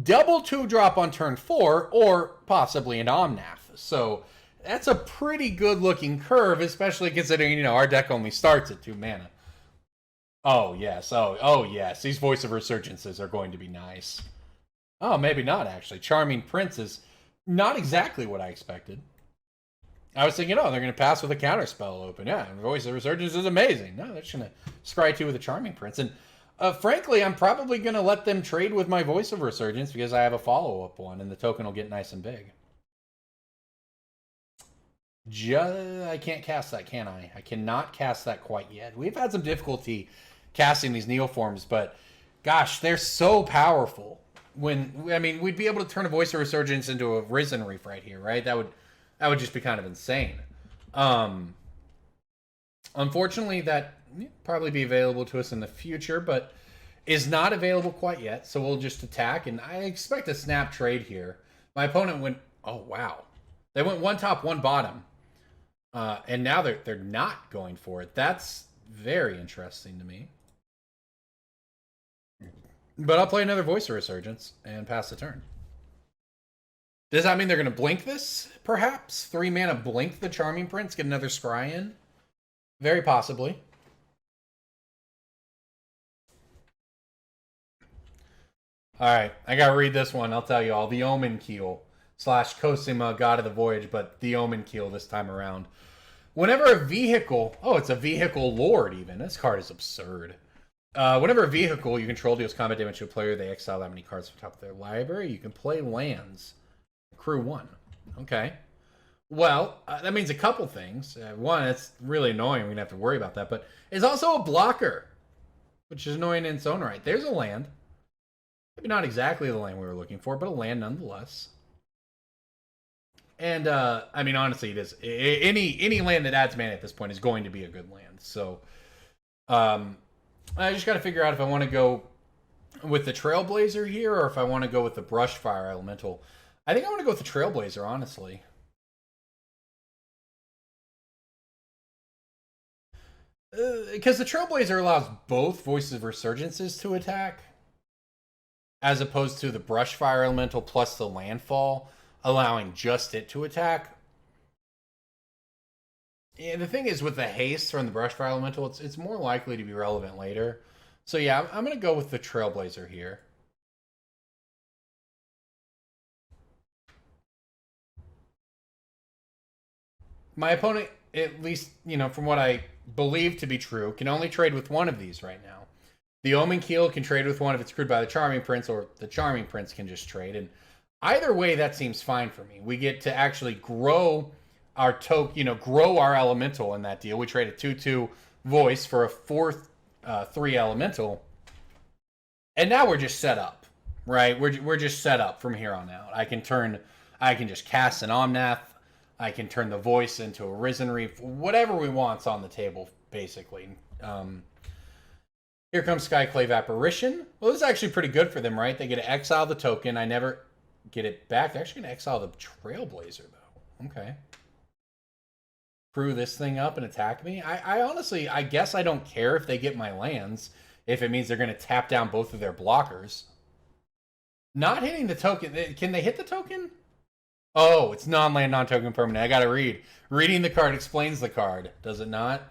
double 2-drop on turn 4, or possibly an Omnath. So that's a pretty good-looking curve, especially considering, you know, our deck only starts at 2 mana. Oh, yes. Oh, yes. These Voice of Resurgences are going to be nice. Oh, maybe not, actually. Charming Prince is not exactly what I expected. I was thinking, oh, they're going to pass with a counterspell open. Yeah, Voice of Resurgence is amazing. No, they're just going to scry 2 with a Charming Prince. And frankly, I'm probably going to let them trade with my Voice of Resurgence because I have a follow-up one, and the token will get nice and big. I can't cast that, can I? I cannot cast that quite yet. We've had some difficulty casting these Neoforms, but gosh, they're so powerful. I mean, we'd be able to turn a Voice of Resurgence into a Risen Reef right here, right? That would just be kind of insane. Unfortunately, that will probably be available to us in the future, but is not available quite yet. So we'll just attack, and I expect a snap trade here. My opponent went, oh wow, they went 1 top, 1 bottom, and now they're not going for it. That's very interesting to me. But I'll play another Voice of Resurgence and pass the turn. Does that mean they're going to blink this, perhaps? 3 mana blink the Charming Prince, get another scry in? Very possibly. Alright, I gotta read this one, I'll tell you all. The Omen Keel / Cosima, God of the Voyage, but the Omen Keel this time around. Whenever a vehicle... Oh, it's a vehicle lord, even. This card is absurd. Whenever a vehicle you control deals combat damage to a player, they exile that many cards from the top of their library. You can play lands. Crew 1. Okay. Well, that means a couple things. One, it's really annoying. We're going to have to worry about that. But it's also a blocker, which is annoying in its own right. There's a land. Maybe not exactly the land we were looking for, but a land nonetheless. And, I mean, honestly, it is. Any land that adds mana at this point is going to be a good land. So, I just got to figure out if I want to go with the Trailblazer here or if I want to go with the Brushfire Elemental. I think I want to go with the Trailblazer, honestly. Because the Trailblazer allows both Voices of Resurgences to attack, as opposed to the Brushfire Elemental plus the Landfall, allowing just it to attack. Yeah, the thing is, with the haste from the Brushfire Elemental, it's more likely to be relevant later. So yeah, I'm going to go with the Trailblazer here. My opponent, at least, you know, from what I believe to be true, can only trade with one of these right now. The Omen Keel can trade with one if it's crewed by the Charming Prince, or the Charming Prince can just trade. And either way, that seems fine for me. We get to actually grow our grow our elemental in that deal. We trade a 2/2 voice for a 4/3 elemental. And now we're just set up, right? We're just set up from here on out. I can just cast an Omnath. I can turn the voice into a Risen Reef. Whatever we want's on the table, basically. Here comes Skyclave Apparition. Well, this is actually pretty good for them, right? They get to exile the token. I never get it back. They're actually going to exile the Trailblazer, though. Okay. Crew this thing up and attack me. I honestly, I guess I don't care if they get my lands, if it means they're going to tap down both of their blockers. Not hitting the token. Can they hit the token? Oh, it's non-land, non-token permanent. I gotta read. Reading the card explains the card, does it not?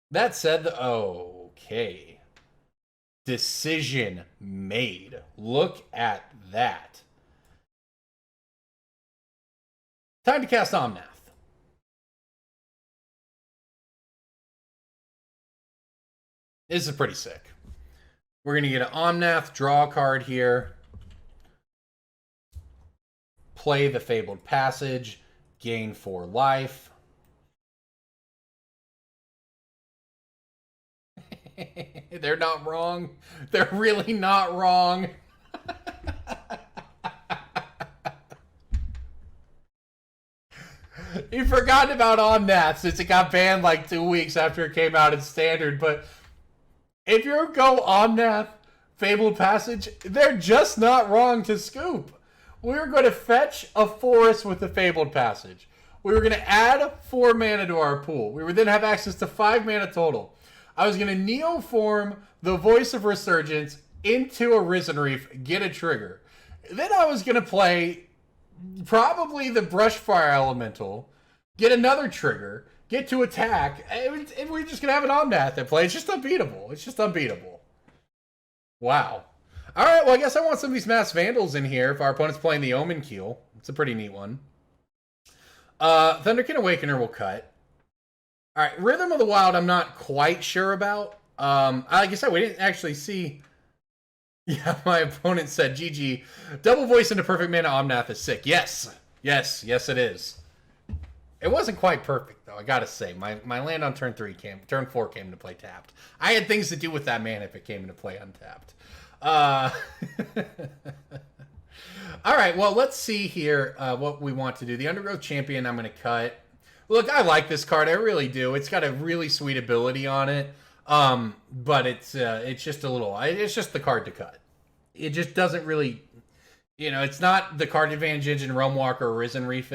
That said, okay. Decision made. Look at that. Time to cast Omnath. This is pretty sick. We're going to get an Omnath, draw a card here. Play the Fabled Passage, gain 4 life. They're not wrong. They're really not wrong. You forgot about Omnath since it got banned like 2 weeks after it came out in Standard, but if you go Omnath, Fabled Passage, they're just not wrong to scoop. We were going to fetch a forest with the Fabled Passage. We were going to add 4 mana to our pool. We would then have access to 5 mana total. I was going to Neoform the Voice of Resurgence into a Risen Reef, get a trigger. Then I was going to play probably the Brushfire Elemental, get another trigger, get to attack, and we're just going to have an Omnath at play. It's just unbeatable. It's just unbeatable. Wow. All right, well, I guess I want some of these Masked Vandals in here if our opponent's playing the Omen Keel. It's a pretty neat one. Thunderkin Awakener will cut. All right, Rhythm of the Wild I'm not quite sure about. Like I said, we didn't actually see... Yeah, my opponent said, GG, double voice into perfect mana Omnath is sick. Yes, it is. It wasn't quite perfect, though, I gotta say. My land on turn 4 came into play tapped. I had things to do with that mana if it came into play untapped. All right, well, let's see here what we want to do. The Undergrowth Champion I'm going to cut. Look, I like this card. I really do. It's got a really sweet ability on it. But it's just a little... It's just the card to cut. It just doesn't really... You know, it's not the card advantage engine Realmwalker or Risen Reef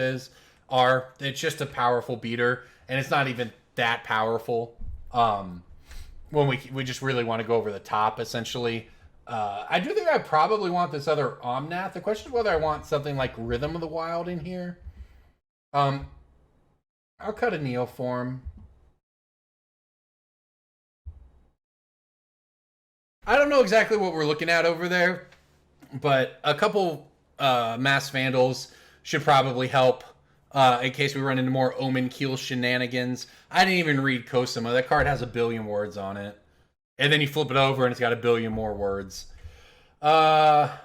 are. It's just a powerful beater, and it's not even that powerful. When we just really want to go over the top, essentially. I do think I probably want this other Omnath. The question is whether I want something like Rhythm of the Wild in here. I'll cut a Neoform. I don't know exactly what we're looking at over there, but a couple Masked Vandals should probably help in case we run into more Omen Keel shenanigans. I didn't even read Cosima. That card has 1 billion words on it. And then you flip it over and it's got 1 billion more words. Just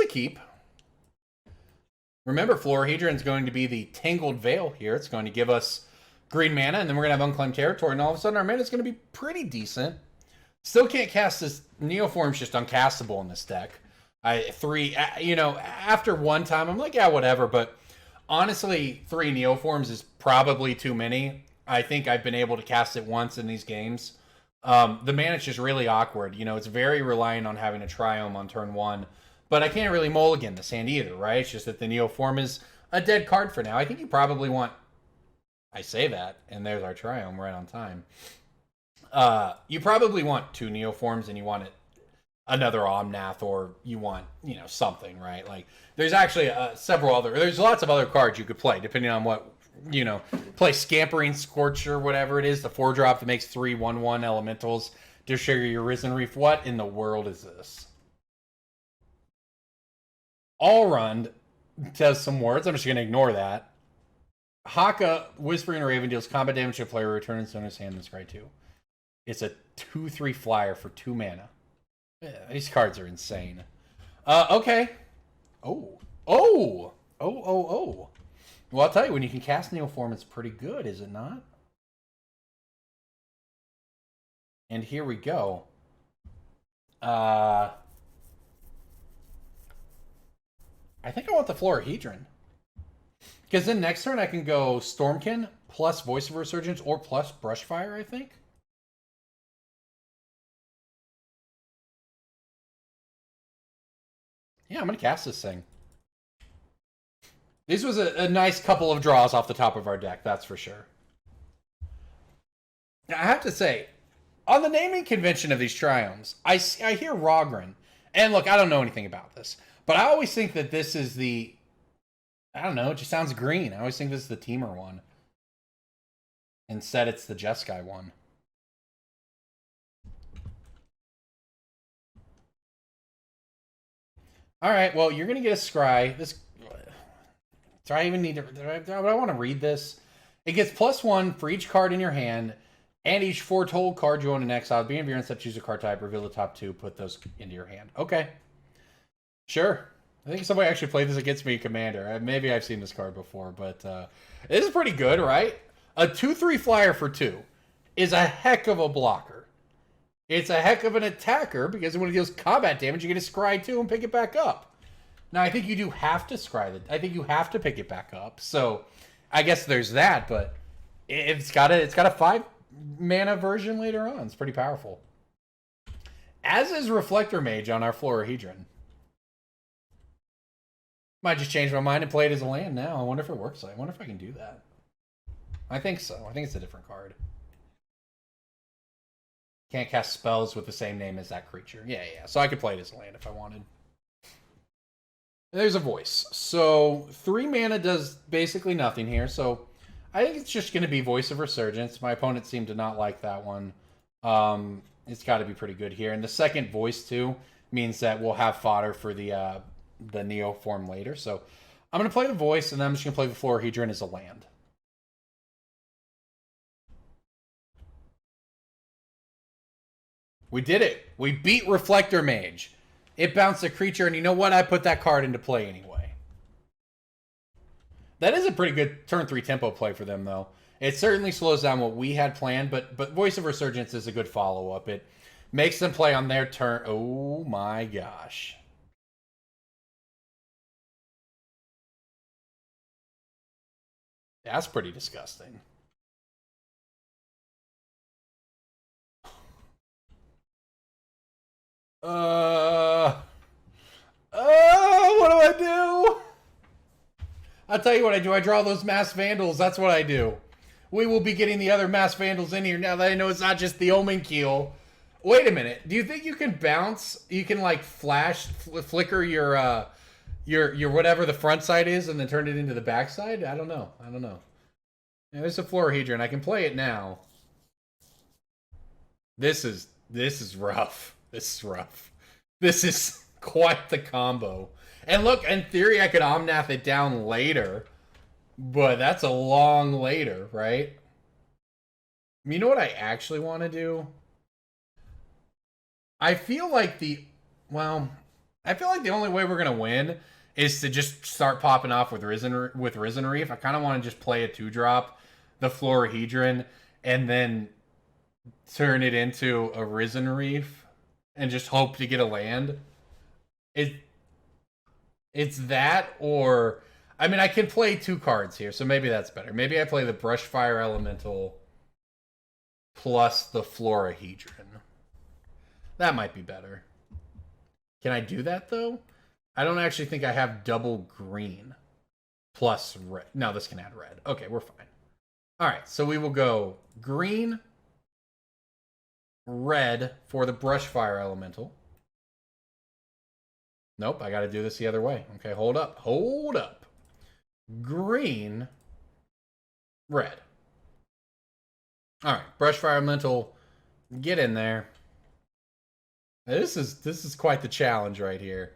a keep. Remember, Florahedron is going to be the Tangled Veil here. It's going to give us green mana, and then we're going to have Unclaimed Territory, and all of a sudden our mana is going to be pretty decent. Still can't cast this. Neoform's just uncastable in this deck. After one time, I'm like, yeah, whatever. But honestly, 3 Neoforms is probably too many. I think I've been able to cast it once in these games. The mana is just really awkward. You know, it's very reliant on having a Triome on turn 1. But I can't really mulligan this hand either, right? It's just that the Neoform is a dead card for now. I think you probably want I say that, and there's our Triome right on time. You probably want 2 Neoforms, and you want it another Omnath, or you want, you know, something, right? Like, there's actually there's lots of other cards you could play, depending on what, you know, play Scampering Scorcher, whatever it is, the 4-drop that makes 3/1/1 elementals to share your Risen Reef. What in the world is this? Allrun does some words. I'm just going to ignore that. Haka, Whispering Raven, deals combat damage to a player, return its owner's hand and scry 2. It's a 2/3 flyer for 2 mana. Yeah, these cards are insane. Okay. Oh. Well, I'll tell you, when you can cast Neoform, it's pretty good, is it not? And here we go. I think I want the Florahedron. Because then next turn I can go Stormkin plus Voice of Resurgence or plus Brushfire, I think. Yeah, I'm going to cast this thing. This was a nice couple of draws off the top of our deck, that's for sure. Now, I have to say, on the naming convention of these Triomes, I hear Raugrin. And look, I don't know anything about this, but I always think that this is the... I don't know, it just sounds green. I always think this is the Teamer one. Instead, it's the Jeskai one. Alright, well, you're going to get a scry. Do I even need to... Do I want to read this? It gets +1 for each card in your hand, and each foretold card you own in exile. Being of your instep, choose a card type, reveal the top 2, put those into your hand. Okay. Sure. I think somebody actually played this against me, Commander. Maybe I've seen this card before, but this is pretty good, right? A 2/3 flyer for 2 is a heck of a blocker. It's a heck of an attacker, because when it deals combat damage, you get to scry 2 and pick it back up. Now, I think you do have to scry it. I think you have to pick it back up. So, I guess there's that, but it's got a 5-mana version later on. It's pretty powerful. As is Reflector Mage on our Florahedron. Might just change my mind and play it as a land now. I wonder if it works. I wonder if I can do that. I think so. I think it's a different card. Can't cast spells with the same name as that creature. Yeah. So I could play it as a land if I wanted. There's a voice. So 3 mana does basically nothing here. So I think it's just going to be Voice of Resurgence. My opponent seemed to not like that one. It's got to be pretty good here. And the second voice, too, means that we'll have fodder for the Neoform later. So I'm going to play the voice, and then I'm just going to play the Florahedron as a land. We did it. We beat Reflector Mage. It bounced a creature, and you know what? I put that card into play anyway. That is a pretty good turn 3 tempo play for them, though. It certainly slows down what we had planned, but Voice of Resurgence is a good follow-up. It makes them play on their turn. Oh my gosh. That's pretty disgusting. What do I do? I'll tell you what I do. I draw those Masked Vandals. That's what I do. We will be getting the other Masked Vandals in here now that I know it's not just the Omen Keel. Wait a minute. Do you think you can bounce? You can like flicker your whatever the front side is and then turn it into the back side? I don't know. Yeah, there's a Florahedron. I can play it now. This is rough. This is rough. This is quite the combo. And look, in theory, I could Omnath it down later, but that's a long later, right? You know what I actually want to do? I feel like the only way we're gonna win is to just start popping off with Risen Reef. I kind of want to just play a 2-drop, the Florahedron, and then turn it into a Risen Reef and just hope to get a land. It's that, or I mean, I can play 2 cards here, so maybe that's better. Maybe I play the Brushfire Elemental plus the Florahedron. That might be better. Can I do that, though? I don't actually think I have double green plus red. No, this can add red. Okay, we're fine. All right, so we will go green, red for the Brushfire Elemental. Nope, I got to do this the other way. Okay, hold up. Hold up. Green, red. All right, Brushfire Elemental, get in there. This is quite the challenge right here.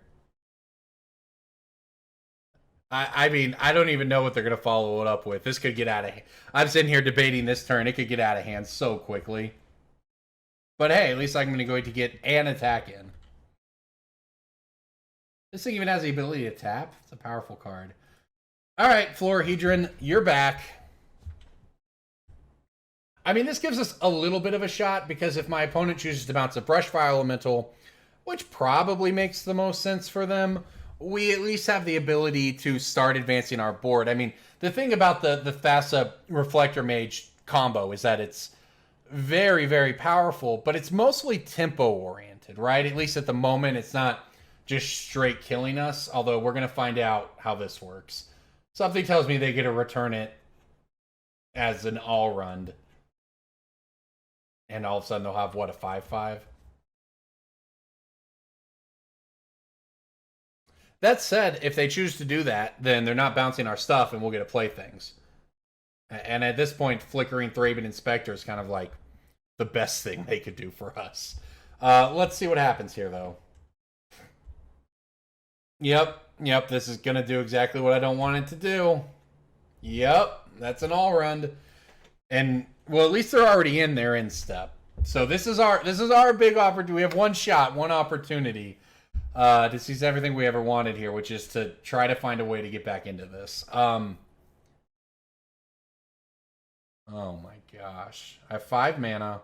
I mean, I don't even know what they're going to follow it up with. This could get out of hand. I'm sitting here debating this turn. It could get out of hand so quickly. But hey, at least I'm going to get an attack in. This thing even has the ability to tap. It's a powerful card. All right, Florahedron, you're back. I mean, this gives us a little bit of a shot because if my opponent chooses to bounce a Brushfire Elemental, which probably makes the most sense for them, we at least have the ability to start advancing our board. I mean, the thing about the Thassa Reflector Mage combo is that it's very, very powerful, but it's mostly tempo-oriented, right? At least at the moment, it's not just straight killing us, although we're going to find out how this works. Something tells me they get to return it as an all-run. And all of a sudden they'll have, what, a 5/5? That said, if they choose to do that, then they're not bouncing our stuff and we'll get to play things. And at this point, flickering Thraben Inspector is kind of like the best thing they could do for us. Let's see what happens here, though. Yep, this is going to do exactly what I don't want it to do. Yep, that's an all-run. And, well, at least they're already in their instep. So this is our big opportunity. We have one shot, one opportunity to seize everything we ever wanted here, which is to try to find a way to get back into this. Oh my gosh. I have 5 mana.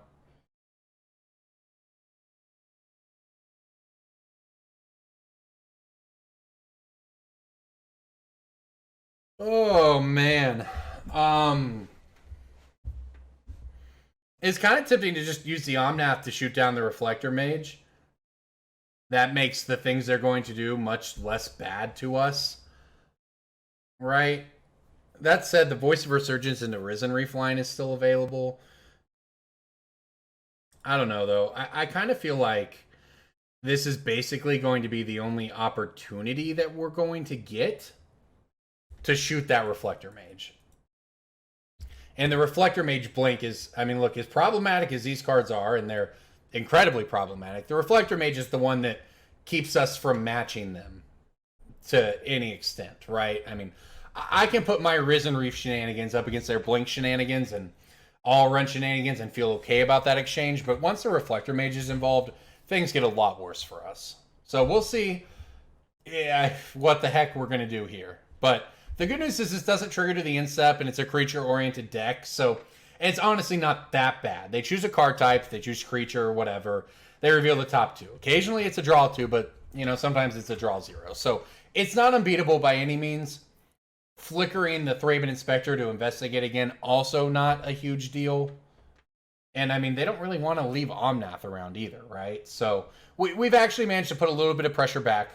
Oh man. It's kind of tempting to just use the Omnath to shoot down the Reflector Mage. That makes the things they're going to do much less bad to us. Right? That said, the Voice of Resurgence in the Risen Reef line is still available. I don't know, though. I kind of feel like this is basically going to be the only opportunity that we're going to get to shoot that Reflector Mage. And the Reflector Mage blink is, I mean, look, as problematic as these cards are, and they're incredibly problematic, the Reflector Mage is the one that keeps us from matching them to any extent, right? I mean, I can put my Risen Reef shenanigans up against their blink shenanigans and all run shenanigans and feel okay about that exchange, but once the Reflector Mage is involved, things get a lot worse for us. So we'll see what the heck we're going to do here. But the good news is this doesn't trigger to the instep, and it's a creature-oriented deck, so it's honestly not that bad. They choose a card type, they choose creature or whatever, they reveal the top 2. Occasionally it's a draw 2, but, you know, sometimes it's a draw 0. So it's not unbeatable by any means. Flickering the Thraben Inspector to investigate again, also not a huge deal. And, I mean, they don't really want to leave Omnath around either, right? So we've actually managed to put a little bit of pressure back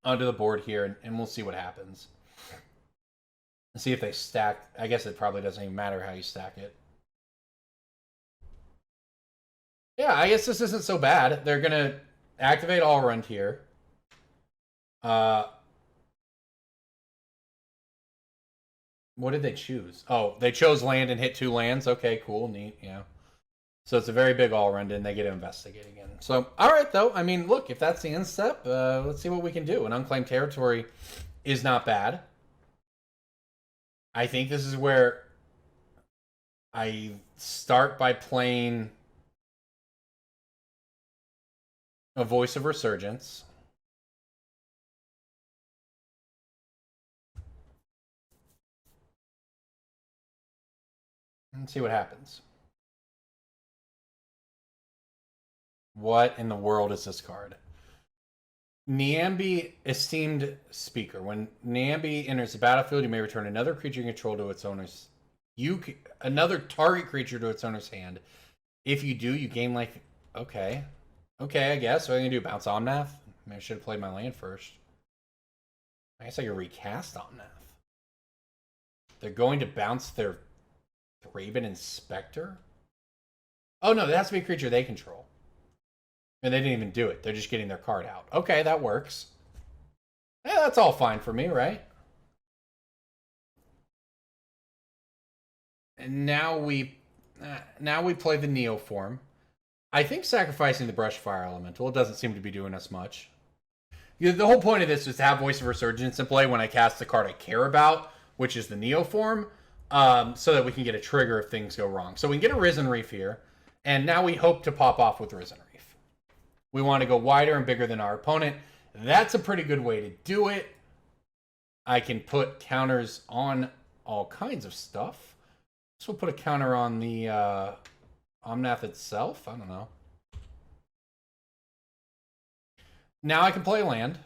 onto the board here, and we'll see what happens. See if they stack. I guess it probably doesn't even matter how you stack it. Yeah, I guess this isn't so bad. They're going to activate All Run here. What did they choose? Oh, they chose land and hit 2 lands. Okay, cool, neat, yeah. So it's a very big All Run, and they get to investigate again. So, all right, though. I mean, look, if that's the instep, let's see what we can do. An Unclaimed Territory is not bad. I think this is where I start by playing a Voice of Resurgence. And see what happens. What in the world is this card? Niambi, Esteemed Speaker. When Niambi enters the battlefield, you may return another creature you control to its owner's... another target creature to its owner's hand. If you do, you gain life... Okay. Okay, I guess. What are you going to do? Bounce Omnath? Maybe I should have played my land first. I guess I could recast Omnath. They're going to bounce their Thraben Inspector? Oh no, that has to be a creature they control. And they didn't even do it. They're just getting their card out. Okay, that works. Yeah, that's all fine for me, right? And now we play the Neoform. I think sacrificing the Brushfire Elemental doesn't seem to be doing us much. The whole point of this is to have Voice of Resurgence in play when I cast the card I care about, which is the Neoform, so that we can get a trigger if things go wrong. So we can get a Risen Reef here, and now we hope to pop off with Risen Reef. We want to go wider and bigger than our opponent. That's a pretty good way to do it. I can put counters on all kinds of stuff. So we'll put a counter on the Omnath itself. I don't know. Now I can play land.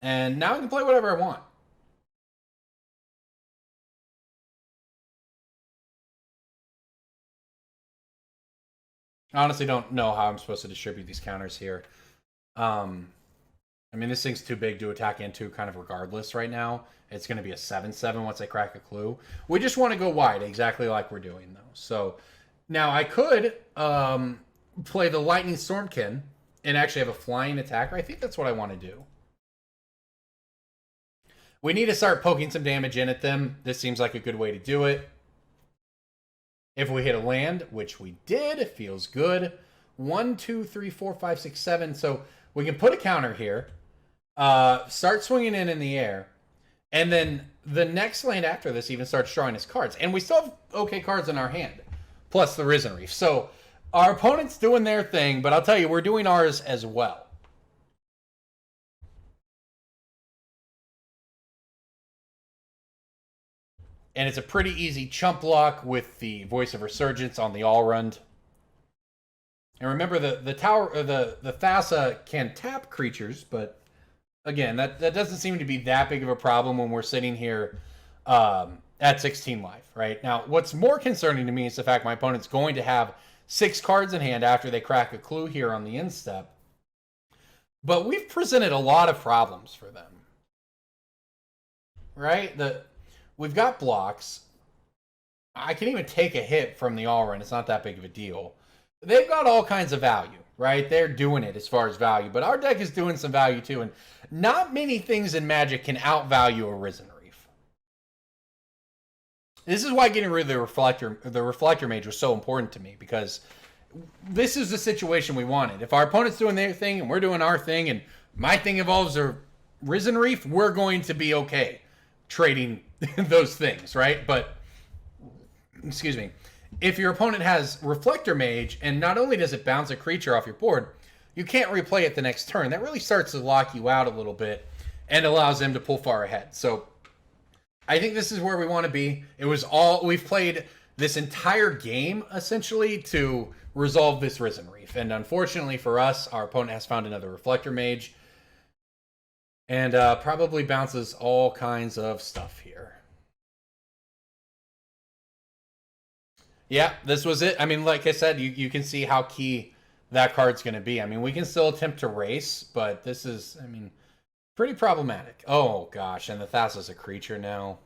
And now I can play whatever I want. I honestly don't know how I'm supposed to distribute these counters here. I mean, this thing's too big to attack into kind of regardless right now. It's going to be a 7/7 once I crack a clue. We just want to go wide, exactly like we're doing, though. So now I could play the Lightning Stormkin and actually have a flying attacker. I think that's what I want to do. We need to start poking some damage in at them. This seems like a good way to do it. If we hit a land, which we did, it feels good. 1, 2, 3, 4, 5, 6, 7. So we can put a counter here. Start swinging in the air. And then the next land after this even starts drawing his cards. And we still have okay cards in our hand. Plus the Risen Reef. So our opponent's doing their thing. But I'll tell you, we're doing ours as well. And it's a pretty easy chump block with the Voice of Resurgence on the Allrund. And remember, the tower, or the Thassa can tap creatures, but again, that doesn't seem to be that big of a problem when we're sitting here at 16 life, right? Now, what's more concerning to me is the fact my opponent's going to have 6 cards in hand after they crack a clue here on the instep. But we've presented a lot of problems for them, right? We've got blocks. I can even take a hit from the Allrun. It's not that big of a deal. They've got all kinds of value, right? They're doing it as far as value. But our deck is doing some value too. And not many things in Magic can outvalue a Risen Reef. This is why getting rid of the Reflector Mage was so important to me. Because this is the situation we wanted. If our opponent's doing their thing and we're doing our thing and my thing involves a Risen Reef, we're going to be okay trading those things, right? But, excuse me, if your opponent has Reflector Mage, and not only does it bounce a creature off your board, you can't replay it the next turn. That really starts to lock you out a little bit and allows them to pull far ahead. So I think this is where we want to be. It was all, we've played this entire game, essentially, to resolve this Risen Reef. And unfortunately for us, our opponent has found another Reflector Mage. And probably bounces all kinds of stuff here. Yeah, this was it. I mean, like I said, you can see how key that card's going to be. I mean, we can still attempt to race, but this is, I mean, pretty problematic. Oh, gosh, and the Thassa's a creature now.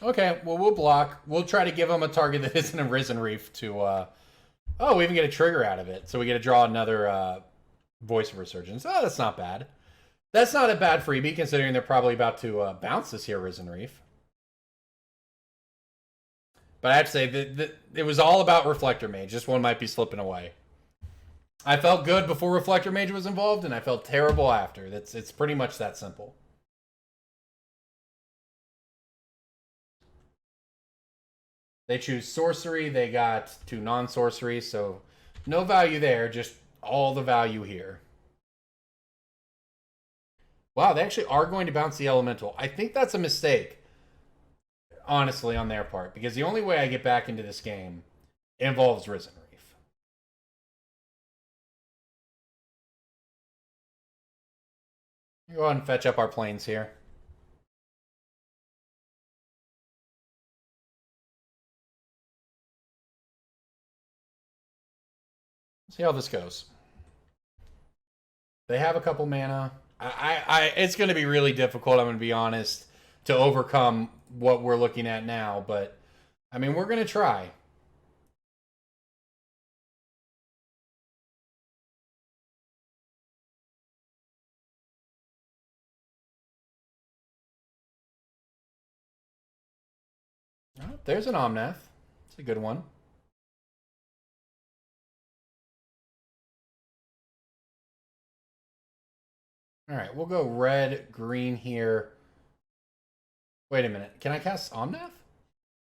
Okay, well, we'll block. We'll try to give them a target that isn't a Risen Reef to... Oh, we even get a trigger out of it. So we get to draw another Voice of Resurgence. Oh, that's not bad. That's not a bad freebie, considering they're probably about to bounce this here Risen Reef. But I have to say, that it was all about Reflector Mage. This one might be slipping away. I felt good before Reflector Mage was involved, and I felt terrible after. It's pretty much that simple. They choose sorcery. They got 2 non-sorcery, so no value there, just all the value here. Wow, they actually are going to bounce the Elemental. I think that's a mistake, honestly, on their part, because the only way I get back into this game involves Risen Reef. Go ahead and fetch up our planes here. See how this goes. They have a couple mana. It's going to be really difficult, I'm going to be honest, to overcome what we're looking at now. But, I mean, we're going to try. Oh, there's an Omnath. It's a good one. All right, we'll go red, green here. Wait a minute. Can I cast Omnath?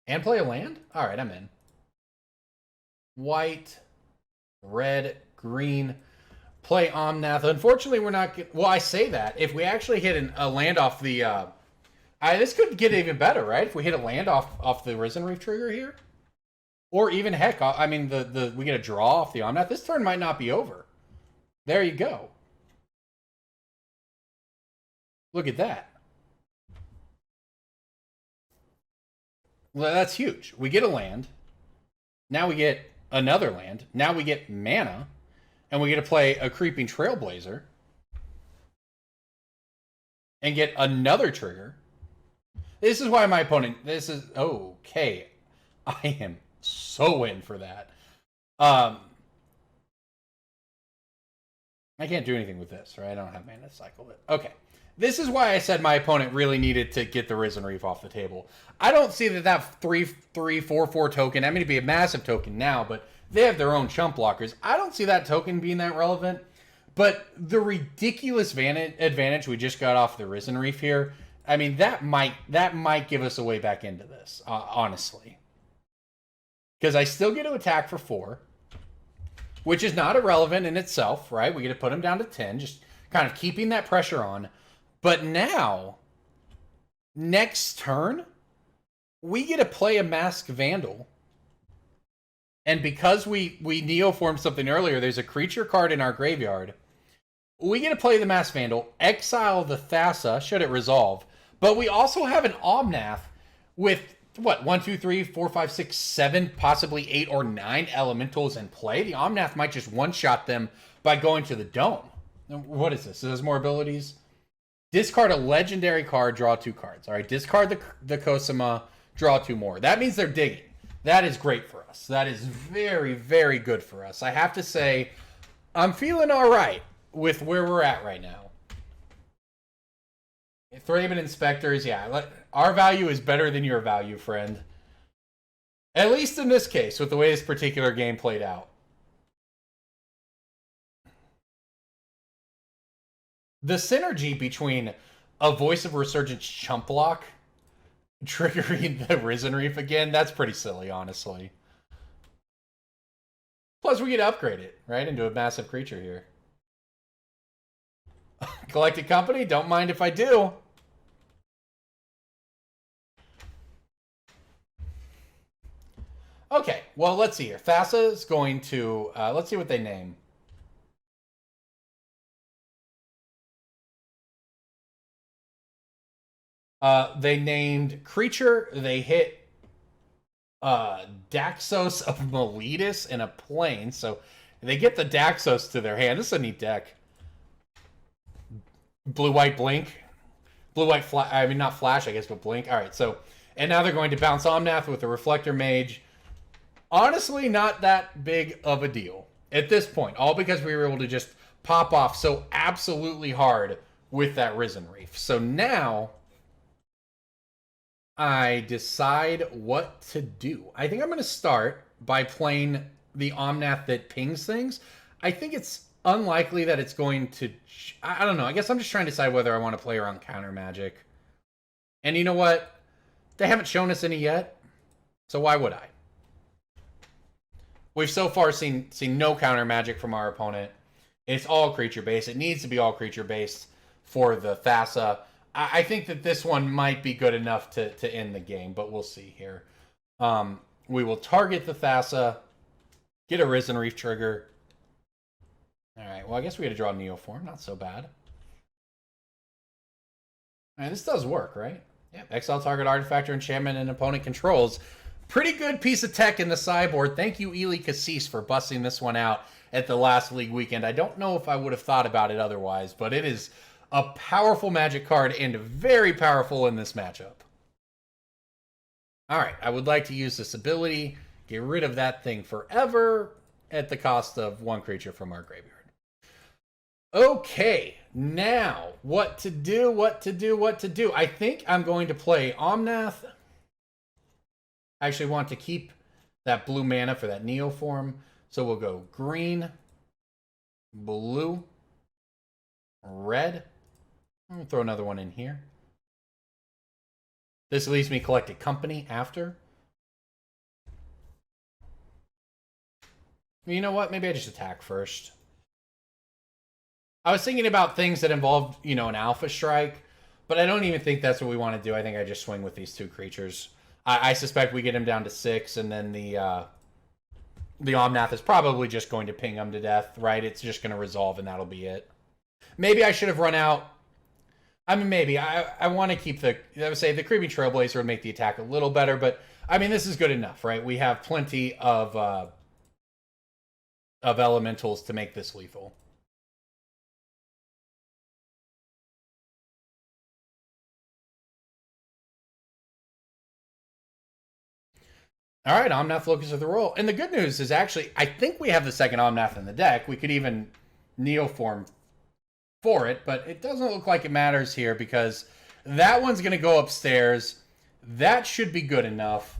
And play a land? All right, I'm in. White, red, green. Play Omnath. Unfortunately, we're not... Well, I say that. If we actually hit a land off the... this could get even better, right? If we hit a land off the Risen Reef trigger here. Or even, heck, I mean, we get a draw off the Omnath. This turn might not be over. There you go. Look at that. Well, that's huge. We get a land. Now we get another land. Now we get mana. And we get to play a Creeping Trailblazer. And get another trigger. This is why my opponent... This is... Okay. I am so in for that. I can't do anything with this, right? I don't have mana to cycle it. Okay. This is why I said my opponent really needed to get the Risen Reef off the table. I don't see that 3/3/4/4 token. I mean, it'd be a massive token now, but they have their own chump blockers. I don't see that token being that relevant. But the ridiculous advantage we just got off the Risen Reef here, I mean, that might give us a way back into this, honestly. Because I still get to attack for 4, which is not irrelevant in itself, right? We get to put him down to 10, just kind of keeping that pressure on. But now, next turn, we get to play a Masked Vandal. And because we Neoformed something earlier, there's a creature card in our graveyard. We get to play the Masked Vandal, exile the Thassa, should it resolve. But we also have an Omnath with, what, 1, 2, 3, 4, 5, 6, 7, possibly 8 or 9 elementals in play. The Omnath might just one-shot them by going to the Dome. What is this? It has more abilities. Discard a legendary card, draw 2 cards. All right, discard the Cosima, draw 2 more. That means they're digging. That is great for us. That is very, very good for us. I have to say, I'm feeling all right with where we're at right now. Thraben Inspectors, yeah. Our value is better than your value, friend. At least in this case, with the way this particular game played out. The synergy between a Voice of Resurgence chump block triggering the Risen Reef again, that's pretty silly, honestly. Plus, we get to upgrade it, right, into a massive creature here. Collected Company, don't mind if I do. Okay, well, let's see here. Thassa is going to, let's see what they name. They named creature. They hit Daxos of Miletus in a plane. So they get the Daxos to their hand. This is a neat deck. Blue-white blink. Blue-white flash. I mean, not flash, I guess, but blink. All right, so... And now they're going to bounce Omnath with a Reflector Mage. Honestly, not that big of a deal at this point. All because we were able to just pop off so absolutely hard with that Risen Reef. So now... I decide what to do. I think I'm going to start by playing the Omnath that pings things. I think it's unlikely that it's going to... I don't know. I guess I'm just trying to decide whether I want to play around counter magic. And you know what? They haven't shown us any yet. So why would I? We've so far seen no counter magic from our opponent. It's all creature based. It needs to be all creature based for the Thassa. I think that this one might be good enough to end the game, but we'll see here. We will target the Thassa, get a Risen Reef trigger. All right, well, I guess we had to draw Neoform. Not so bad. All right, this does work, right? Yeah, exile target artifact or enchantment an opponent controls. Pretty good piece of tech in the sideboard. Thank you, Ely Cassis, for busting this one out at the last league weekend. I don't know if I would have thought about it otherwise, but it is a powerful Magic card and very powerful in this matchup. All right, I would like to use this ability, get rid of that thing forever at the cost of 1 creature from our graveyard. Okay, now what to do. I think I'm going to play Omnath. I actually want to keep that blue mana for that Neoform. So we'll go green, blue, red. I'll throw another one in here. This leaves me collecting company after. You know what? Maybe I just attack first. I was thinking about things that involved, you know, an Alpha Strike, but I don't even think that's what we want to do. I think I just swing with these 2 creatures. I suspect we get him down to 6, and then the Omnath is probably just going to ping him to death, right? It's just going to resolve, and that'll be it. Maybe I should have run out. I mean, maybe. I want to keep the... I would say the Creeping Trailblazer would make the attack a little better, but, I mean, this is good enough, right? We have plenty of elementals to make this lethal. All right, Omnath, Locus of the Roil. And the good news is actually, I think we have the second Omnath in the deck. We could even Neoform for it, but it doesn't look like it matters here because that one's going to go upstairs. That should be good enough.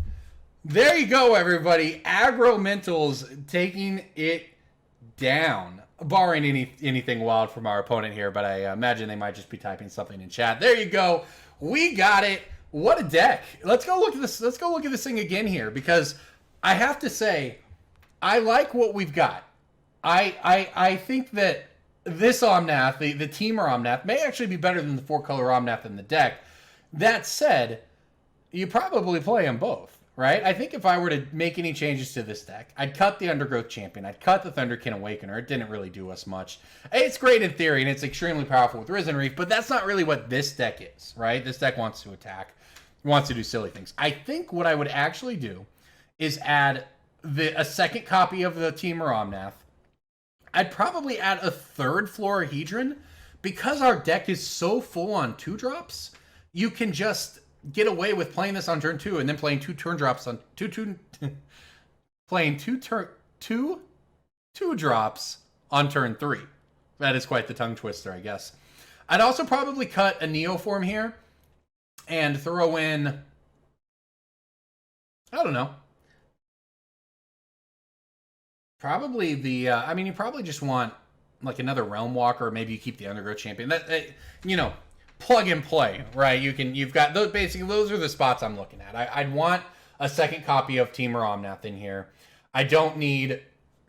There you go, everybody. Aggromentals taking it down, barring anything wild from our opponent here, but I imagine they might just be typing something in chat. There you go. We got it. What a deck. Let's go look at this. Let's go look at this thing again here, because I have to say, I like what we've got. I think that this Omnath, the Teamer Omnath, may actually be better than the 4-color Omnath in the deck. That said, you probably play them both, right? I think if I were to make any changes to this deck, I'd cut the Undergrowth Champion. I'd cut the Thunderkin Awakener. It didn't really do us much. It's great in theory, and it's extremely powerful with Risen Reef, but that's not really what this deck is, right? This deck wants to attack. Wants to do silly things. I think what I would actually do is add a second copy of the Teamer Omnath. I'd probably add a 3rd Florahedron. Because our deck is so full on 2-drops, you can just get away with playing this on turn 2 and then playing 2 turn drops on playing 2 drops on turn 3. That is quite the tongue twister, I guess. I'd also probably cut a Neoform here and throw in, I don't know, probably the, I mean, you probably just want like another Realmwalker, or maybe you keep the Undergrowth Champion. That, you know, plug and play, right? You've got those, basically, those are the spots I'm looking at. I'd want a second copy of Teamer Omnath in here. I don't need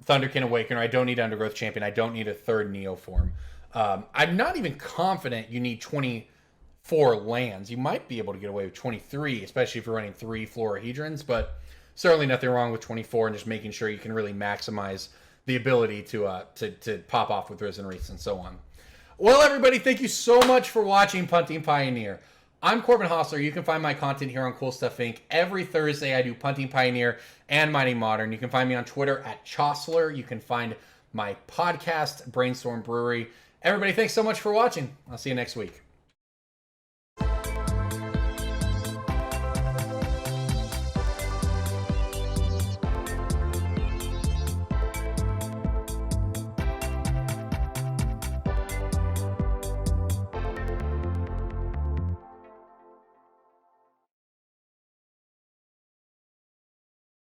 Thunderkin Awakener. I don't need Undergrowth Champion. I don't need a 3rd Neoform. I'm not even confident you need 24 lands. You might be able to get away with 23, especially if you're running 3 Florahedrons, but certainly nothing wrong with 24 and just making sure you can really maximize the ability to pop off with Risen Reefs and so on. Well, everybody, thank you so much for watching Punting Pioneer. I'm Corbin Hosler. You can find my content here on CoolStuffInc. Every Thursday, I do Punting Pioneer and Mighty Modern. You can find me on Twitter at Chosler. You can find my podcast, Brainstorm Brewery. Everybody, thanks so much for watching. I'll see you next week.